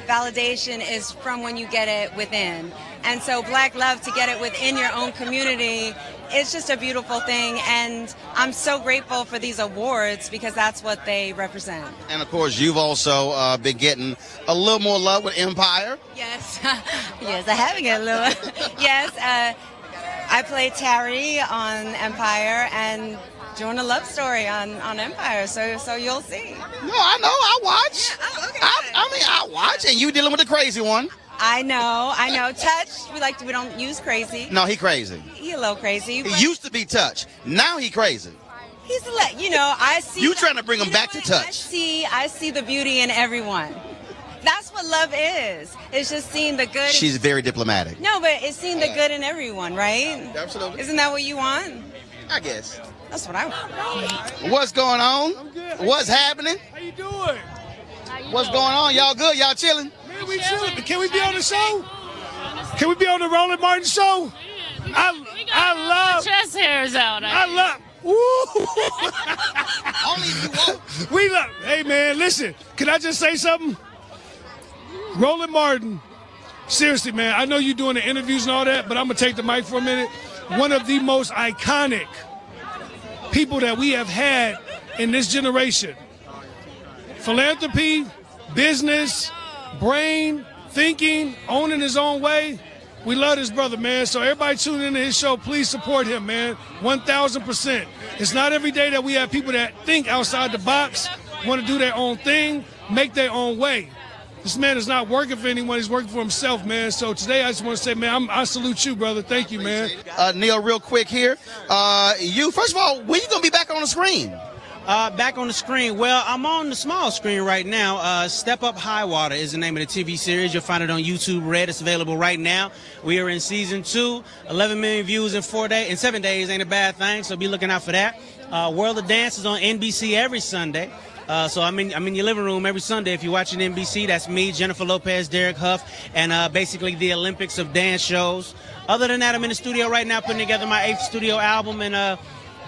validation is from when you get it within. And so Black love, to get it within your own community, it's just a beautiful thing. And I'm so grateful for these awards because that's what they represent. And of course, you've also been getting a little more love with Empire. Yes, yes, I have get a little. Yes, I played Terry on Empire and doing a love story on Empire, so you'll see. No, I know, I watch. Yeah, oh, okay, I watch, and you dealing with the crazy one. I know. Touch. We don't use crazy. No, he crazy. He a little crazy. He used to be Touch. Now he crazy. He's I see. You trying to bring him back to Touch? I see the beauty in everyone. That's what love is. It's just seeing the good. She's very diplomatic. No, but it's seeing the good in everyone, right? Absolutely. Isn't that what you want? I guess. That's what I want. What's going on? I'm good. What's happening? How you doing? What's going on? Y'all good? Y'all chilling? Man, we chilling. Can we be on the show? Can we be on the Roland Martin show? I love chest hairs out. I love. Woo! Only if you want. We love. Hey man, listen. Can I just say something? Roland Martin. Seriously, man. I know you're doing the interviews and all that, but I'm gonna take the mic for a minute. One of the most iconic people that we have had in this generation. Philanthropy, business, brain, thinking, owning his own way. We love this brother, man. So everybody tune into his show. Please support him, man. 1,000%. It's not every day that we have people that think outside the box, want to do their own thing, make their own way. This man is not working for anyone. He's working for himself, man. So today I just want to say, man, I salute you, brother. Thank you, man. Neil, real quick here. First of all, when you going to be back on the screen? Back on the screen. Well, I'm on the small screen right now. Step Up High Water is the name of the TV series. You'll find it on YouTube Red. It's available right now. We are in season 2. 11 million views in 7 days. Ain't a bad thing. So be looking out for that. World of Dance is on NBC every Sunday. So I'm in your living room every Sunday. If you're watching NBC, that's me, Jennifer Lopez, Derek Huff, and basically the Olympics of dance shows. Other than that, I'm in the studio right now putting together my 8th studio album and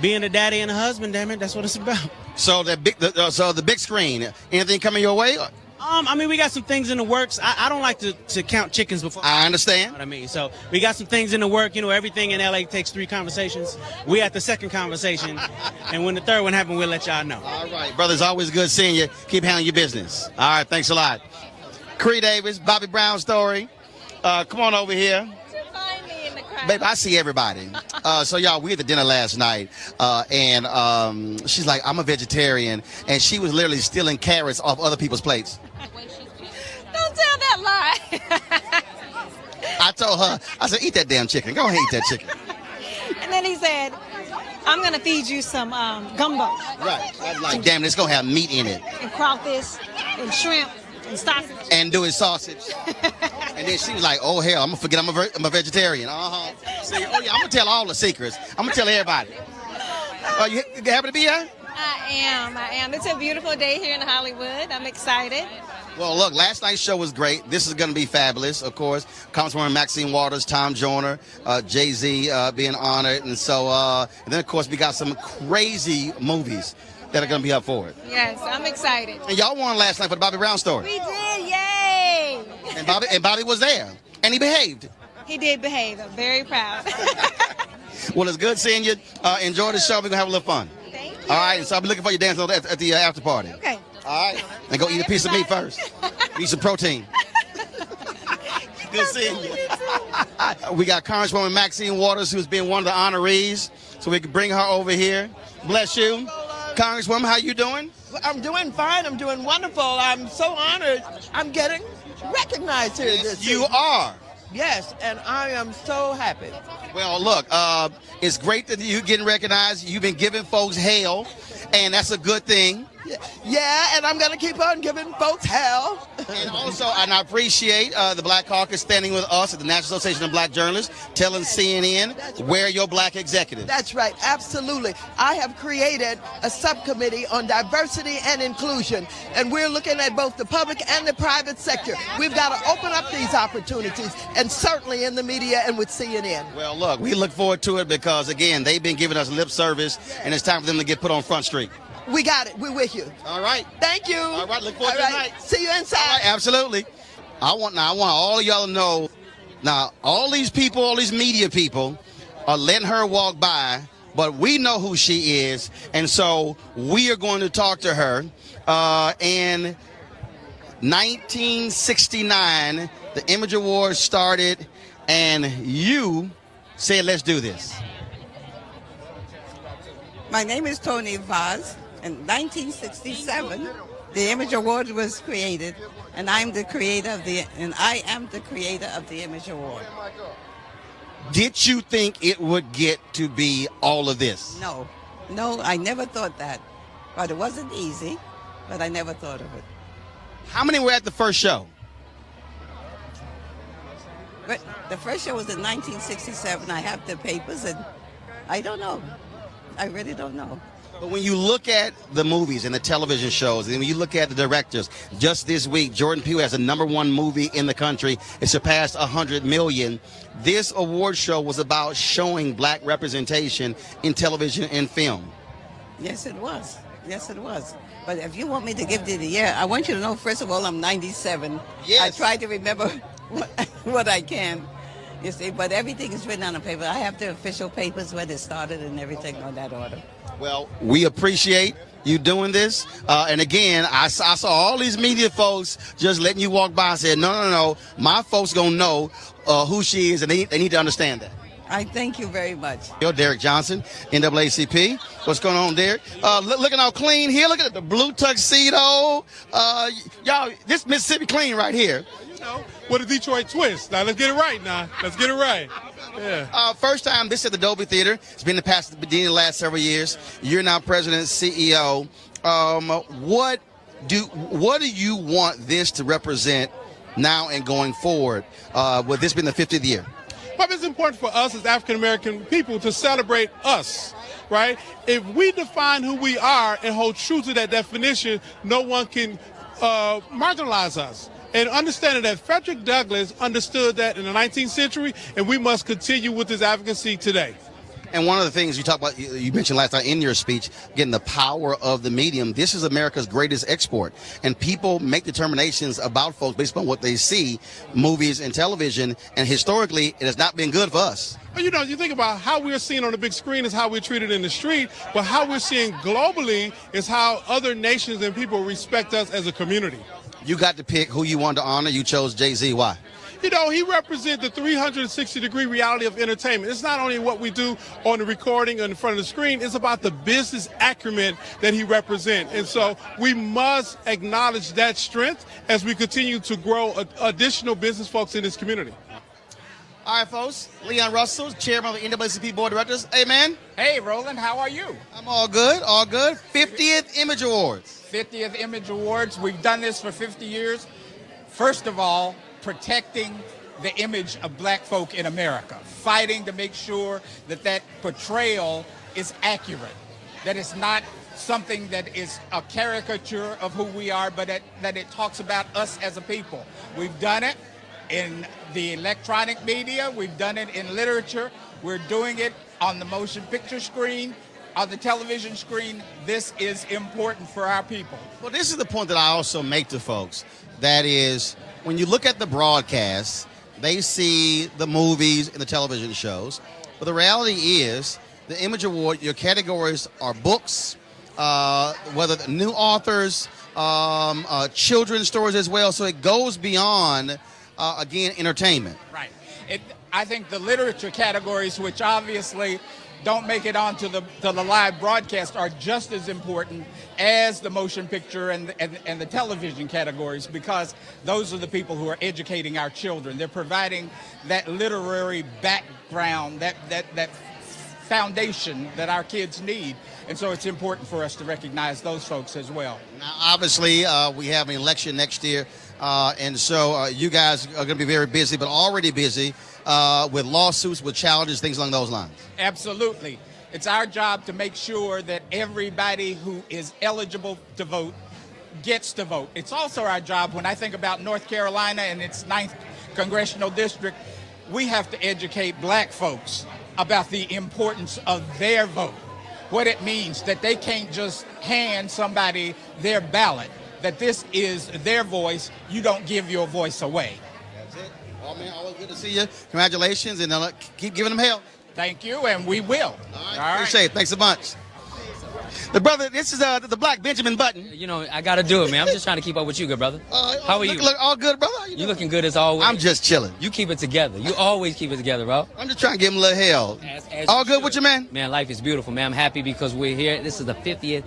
being a daddy and a husband. Damn it, that's what it's about. So the big screen. Anything coming your way? We got some things in the works. I don't like to count chickens before. I understand. You know what I mean? So we got some things in the work. You know, everything in LA takes 3 conversations. We at the 2nd conversation, and when the 3rd one happens, we'll let y'all know. All right, brother. It's always good seeing you. Keep handling your business. All right, thanks a lot. Cree Davis, Bobby Brown story. Come on over here. Babe, I see everybody. So, y'all, we at the dinner last night, and she's like, I'm a vegetarian, and she was literally stealing carrots off other people's plates. Don't tell that lie. I told her, I said, eat that damn chicken. Go ahead and eat that chicken. And then he said, I'm going to feed you some gumbo. Right. I was like, damn, it's going to have meat in it. And crawfish and shrimp and sausage. And do his sausage. And then she was like, oh, hell, I'm going to forget I'm a vegetarian. See, I'm going to tell all the secrets. I'm going to tell everybody. You happy to be here? I am. It's a beautiful day here in Hollywood. I'm excited. Well, look, last night's show was great. This is going to be fabulous, of course. Congresswoman Maxine Waters, Tom Joyner, Jay-Z being honored. And so, and then, of course, we got some crazy movies that are going to be up for it. Yes, I'm excited. And y'all won last night for the Bobby Brown story. We did, yay! And Bobby was there, and he behaved. He did behave. I'm very proud. Well, it's good seeing you. Enjoy the show. We're going to have a little fun. Thank you. All right, so I'll be looking for you dancing at the after party. Okay. All right, and go eat a piece of meat first. Eat some protein. Good seeing you. We got Congresswoman Maxine Waters, who's been one of the honorees, so we can bring her over here. Bless you. Congresswoman, how you doing? I'm doing fine. I'm doing wonderful. I'm so honored. I'm getting recognized here this You evening. are. Yes, and I am so happy. Well, look, it's great that you're getting recognized. You've been giving folks hell, and that's a good thing. Yeah, and I'm going to keep on giving folks hell. And also, and I appreciate the Black Caucus standing with us at the National Association of Black Journalists, telling CNN, where your black executives. That's right, absolutely. I have created a subcommittee on diversity and inclusion, and we're looking at both the public and the private sector. We've got to open up these opportunities, and certainly in the media and with CNN. Well, look, we look forward to it because, again, they've been giving us lip service, and it's time for them to get put on Front Street. We got it. We're with you. All right. Thank you. All right. Look forward to tonight. See you inside. All right. Absolutely. I want all of y'all to know. Now, all these people, all these media people, are letting her walk by, but we know who she is, and so we are going to talk to her. In 1969, the Image Awards started, and you said, "Let's do this." My name is Tony Vaz. In 1967, the Image Award was created, and I am the creator of the Image Award. Did you think it would get to be all of this? No, I never thought that. But it wasn't easy, but I never thought of it. How many were at the first show? But the first show was in 1967. I have the papers, and I don't know. I really don't know. But when you look at the movies and the television shows, and when you look at the directors, just this week, Jordan Peele has the #1 movie in the country. It surpassed 100 million. This award show was about showing black representation in television and film. Yes, it was. Yes, it was. But if you want me to give you the year, I want you to know, first of all, I'm 97. Yes. I try to remember what I can, you see, but everything is written on the paper. I have the official papers where they started and everything on that order. Well, we appreciate you doing this. And again, I saw all these media folks just letting you walk by and said, no, my folks going to know who she is, and they need to understand that. I thank you very much. Yo, Derek Johnson, NAACP. What's going on, Derek? Looking all clean here. Look at the blue tuxedo. Y'all, this Mississippi clean right here. You know, with a Detroit twist. Now, let's get it right now. Let's get it right. Yeah. First time this at the Dolby Theater. It's been the last several years. You're now president, CEO. What do you want this to represent now and going forward, with this being the 50th year? Well, it's important for us as African-American people to celebrate us, right? If we define who we are and hold true to that definition, no one can marginalize us. And understanding that Frederick Douglass understood that in the 19th century, and we must continue with this advocacy today. And one of the things you talked about, you mentioned last night in your speech, getting the power of the medium. This is America's greatest export. And people make determinations about folks based on what they see, movies and television. And historically, it has not been good for us. Well, you know, you think about how we're seen on the big screen is how we're treated in the street, but how we're seen globally is how other nations and people respect us as a community. You got to pick who you wanted to honor. You chose Jay-Z. Why? You know, he represents the 360-degree reality of entertainment. It's not only what we do on the recording or in front of the screen, it's about the business acumen that he represents. And so we must acknowledge that strength as we continue to grow additional business folks in this community. All right, folks. Leon Russell, chairman of the NAACP Board of Directors. Hey, man. Hey, Roland. How are you? I'm all good. All good. 50th Image Awards. 50th Image Awards. We've done this for 50 years. First of all, protecting the image of black folk in America, fighting to make sure that that portrayal is accurate, that it's not something that is a caricature of who we are, but that it talks about us as a people. We've done it in the electronic media, we've done it in literature, we're doing it on the motion picture screen, on the television screen. This is important for our people. Well, this is the point that I also make to folks. That is, when you look at the broadcasts, they see the movies and the television shows. But the reality is, the Image Award, your categories are books, whether the new authors, children's stories as well. So it goes beyond, again, entertainment. Right. I think the literature categories, which obviously don't make it onto the live broadcast, are just as important as the motion picture and the television categories, because those are the people who are educating our children. They're providing that literary background, that foundation that our kids need. And so it's important for us to recognize those folks as well. Now, obviously, we have an election next year, and so you guys are going to be very busy, but already busy with lawsuits, with challenges, things along those lines. Absolutely. It's our job to make sure that everybody who is eligible to vote gets to vote. It's also our job, when I think about North Carolina and its 9th congressional district, we have to educate black folks about the importance of their vote, what it means, that they can't just hand somebody their ballot, that this is their voice, you don't give your voice away. That's it. Oh, man, always good to see you. Congratulations, and keep giving them hell. Thank you, and we will. All right. Appreciate it. Thanks a bunch. The brother, this is the Black Benjamin Button. You know, I got to do it, man. I'm just trying to keep up with you, good brother. How are you? Look, all good, brother. You looking good as always. I'm just chilling. You keep it together. You always keep it together, bro. I'm just trying to give him a little hell. All good with you, man? Man, life is beautiful, man. I'm happy because we're here. This is the 50th,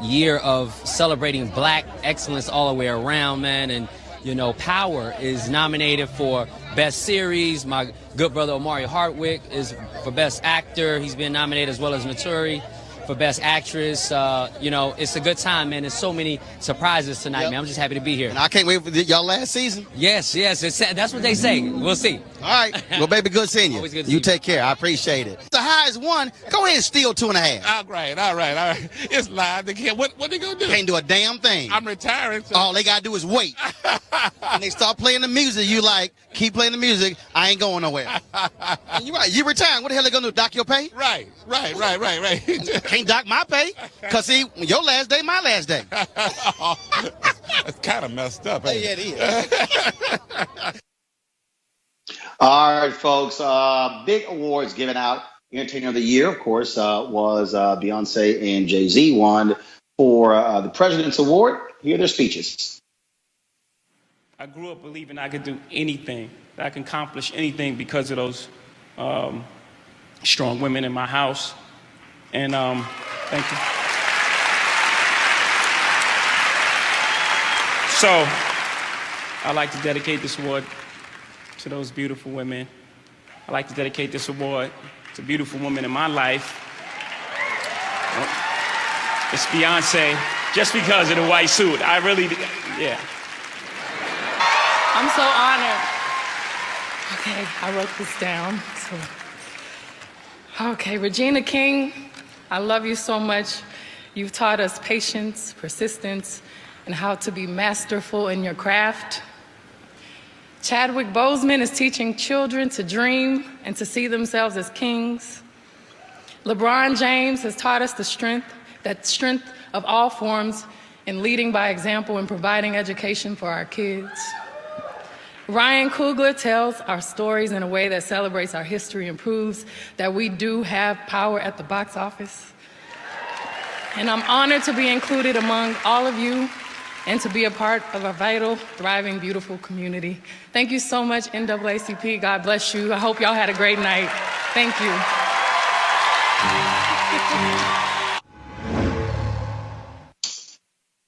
year of celebrating Black excellence all the way around, man. And, Power is nominated for Best Series. My good brother Omari Hardwick is for Best Actor. He's been nominated as well as Naturi for Best Actress. It's a good time, man. There's so many surprises tonight, man. I'm just happy to be here. And I can't wait for y'all last season. Yes. That's what they say. We'll see. All right. Well, baby, good seeing you. Always good to see you take care. I appreciate it. The high is 1. Go ahead and steal 2.5. All right. It's live. They can't. What they gonna do? Can't do a damn thing. I'm retiring. So. All they gotta do is wait. And they start playing the music. You keep playing the music. I ain't going nowhere. And you're right. You retiring. What the hell they gonna do? Dock your pay? Right. Can't dock my pay. Cause see, your last day, my last day. It's kind of messed up. Yeah, it is. All right, folks. Big awards given out. Entertainer of the Year, of course, was Beyonce and Jay-Z won for the President's Award. Here are their speeches. I grew up believing I could do anything, that I can accomplish anything because of those strong women in my house. And thank you. So I'd like to dedicate this award to those beautiful women. I'd like to dedicate this award to beautiful women in my life. It's Beyonce, just because of the white suit. I really, yeah. I'm so honored. Okay, I wrote this down. Okay, Regina King, I love you so much. You've taught us patience, persistence, and how to be masterful in your craft. Chadwick Boseman is teaching children to dream and to see themselves as kings. LeBron James has taught us the strength of all forms in leading by example and providing education for our kids. Ryan Coogler tells our stories in a way that celebrates our history and proves that we do have power at the box office. And I'm honored to be included among all of you and to be a part of a vital, thriving, beautiful community. Thank you so much, NAACP. God bless you. I hope y'all had a great night. Thank you.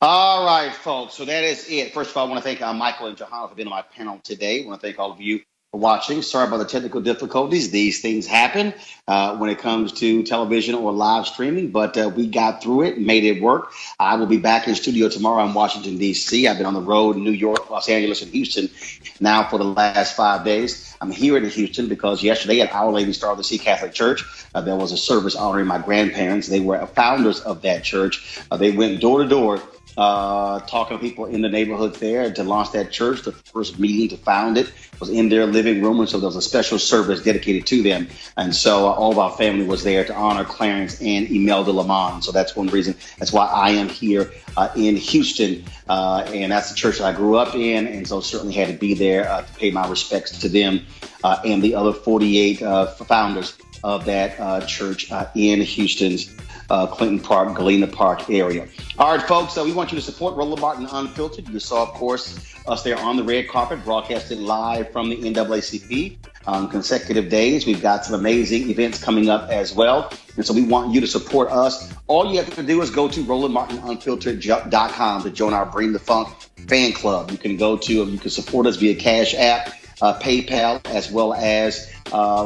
All right, folks. So that is it. First of all, I want to thank Michael and Johanna for being on my panel today. I want to thank all of you for watching. Sorry about the technical difficulties. These things happen when it comes to television or live streaming, but we got through it and made it work. I will be back in studio tomorrow in Washington, D.C. I've been on the road in New York, Los Angeles, and Houston now for the last 5 days. I'm here in Houston because yesterday at Our Lady Star of the Sea Catholic Church, there was a service honoring my grandparents. They were founders of that church. They went door to door talking to people in the neighborhood there to launch that church. The first meeting to found it was in their living room, and so there was a special service dedicated to them. And so all of our family was there to honor Clarence and Imelda Lamont. So that's one reason. That's why I am here in Houston, and that's the church that I grew up in, and so certainly had to be there to pay my respects to them and the other 48 founders of that church in Houston's Clinton Park, Galena Park area. All right, folks, we want you to support Roland Martin Unfiltered. You saw, of course, us there on the red carpet, broadcasted live from the NAACP on consecutive days. We've got some amazing events coming up as well. And so we want you to support us. All you have to do is go to RolandMartinUnfiltered.com to join our Bring the Funk fan club. You can you can support us via Cash App, PayPal, as well as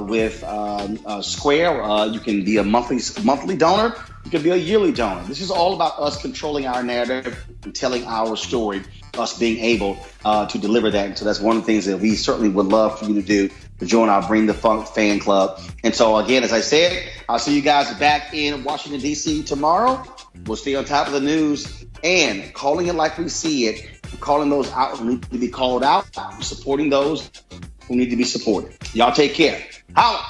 with Square. You can be a monthly donor. You can be a yearly donor. This is all about us controlling our narrative and telling our story, us being able to deliver that. And so that's one of the things that we certainly would love for you to do, to join our Bring the Funk fan club. And so, again, as I said, I'll see you guys back in Washington, D.C. tomorrow. We'll stay on top of the news and calling it like we see it, calling those out who need to be called out, supporting those who need to be supported. Y'all take care. Holla!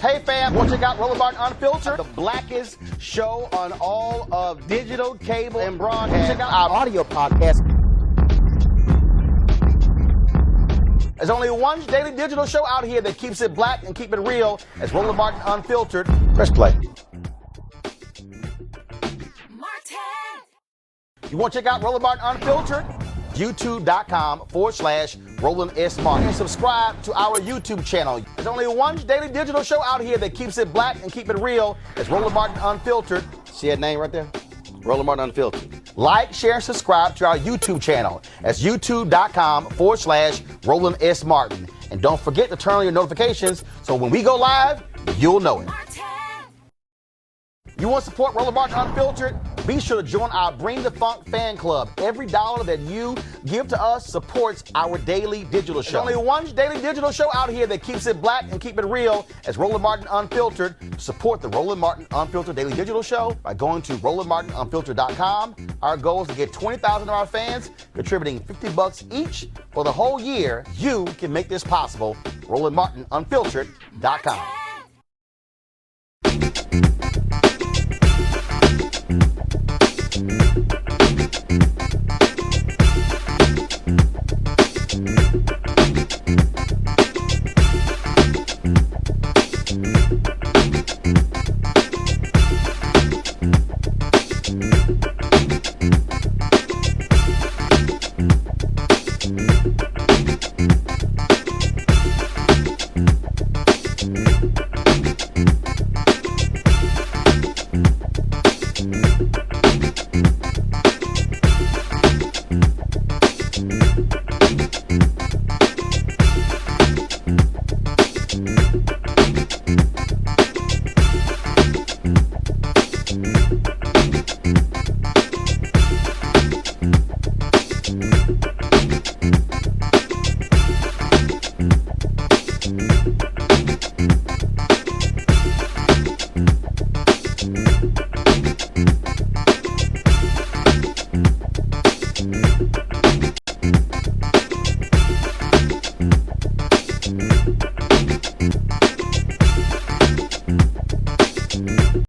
Hey fam, want to check out Roland Martin Unfiltered, the blackest show on all of digital, cable, and broadcast. Check out our audio podcast. There's only one daily digital show out here that keeps it black and keep it real. It's Roland Martin Unfiltered. Press play. You want to check out Roland Martin Unfiltered? YouTube.com/Roland S. Martin. And subscribe to our YouTube channel. There's only one daily digital show out here that keeps it black and keep it real. It's Roland Martin Unfiltered. See that name right there? Roland Martin Unfiltered. Like, share, and subscribe to our YouTube channel. That's youtube.com/Roland S. Martin. And don't forget to turn on your notifications so when we go live, you'll know it. You want to support Roland Martin Unfiltered? Be sure to join our Bring the Funk fan club. Every dollar that you give to us supports our daily digital show. There's only one daily digital show out here that keeps it black and keep it real. It's Roland Martin Unfiltered. Support the Roland Martin Unfiltered daily digital show by going to RolandMartinUnfiltered.com. Our goal is to get 20,000 of our fans contributing $50 each for the whole year. You can make this possible. RolandMartinUnfiltered.com.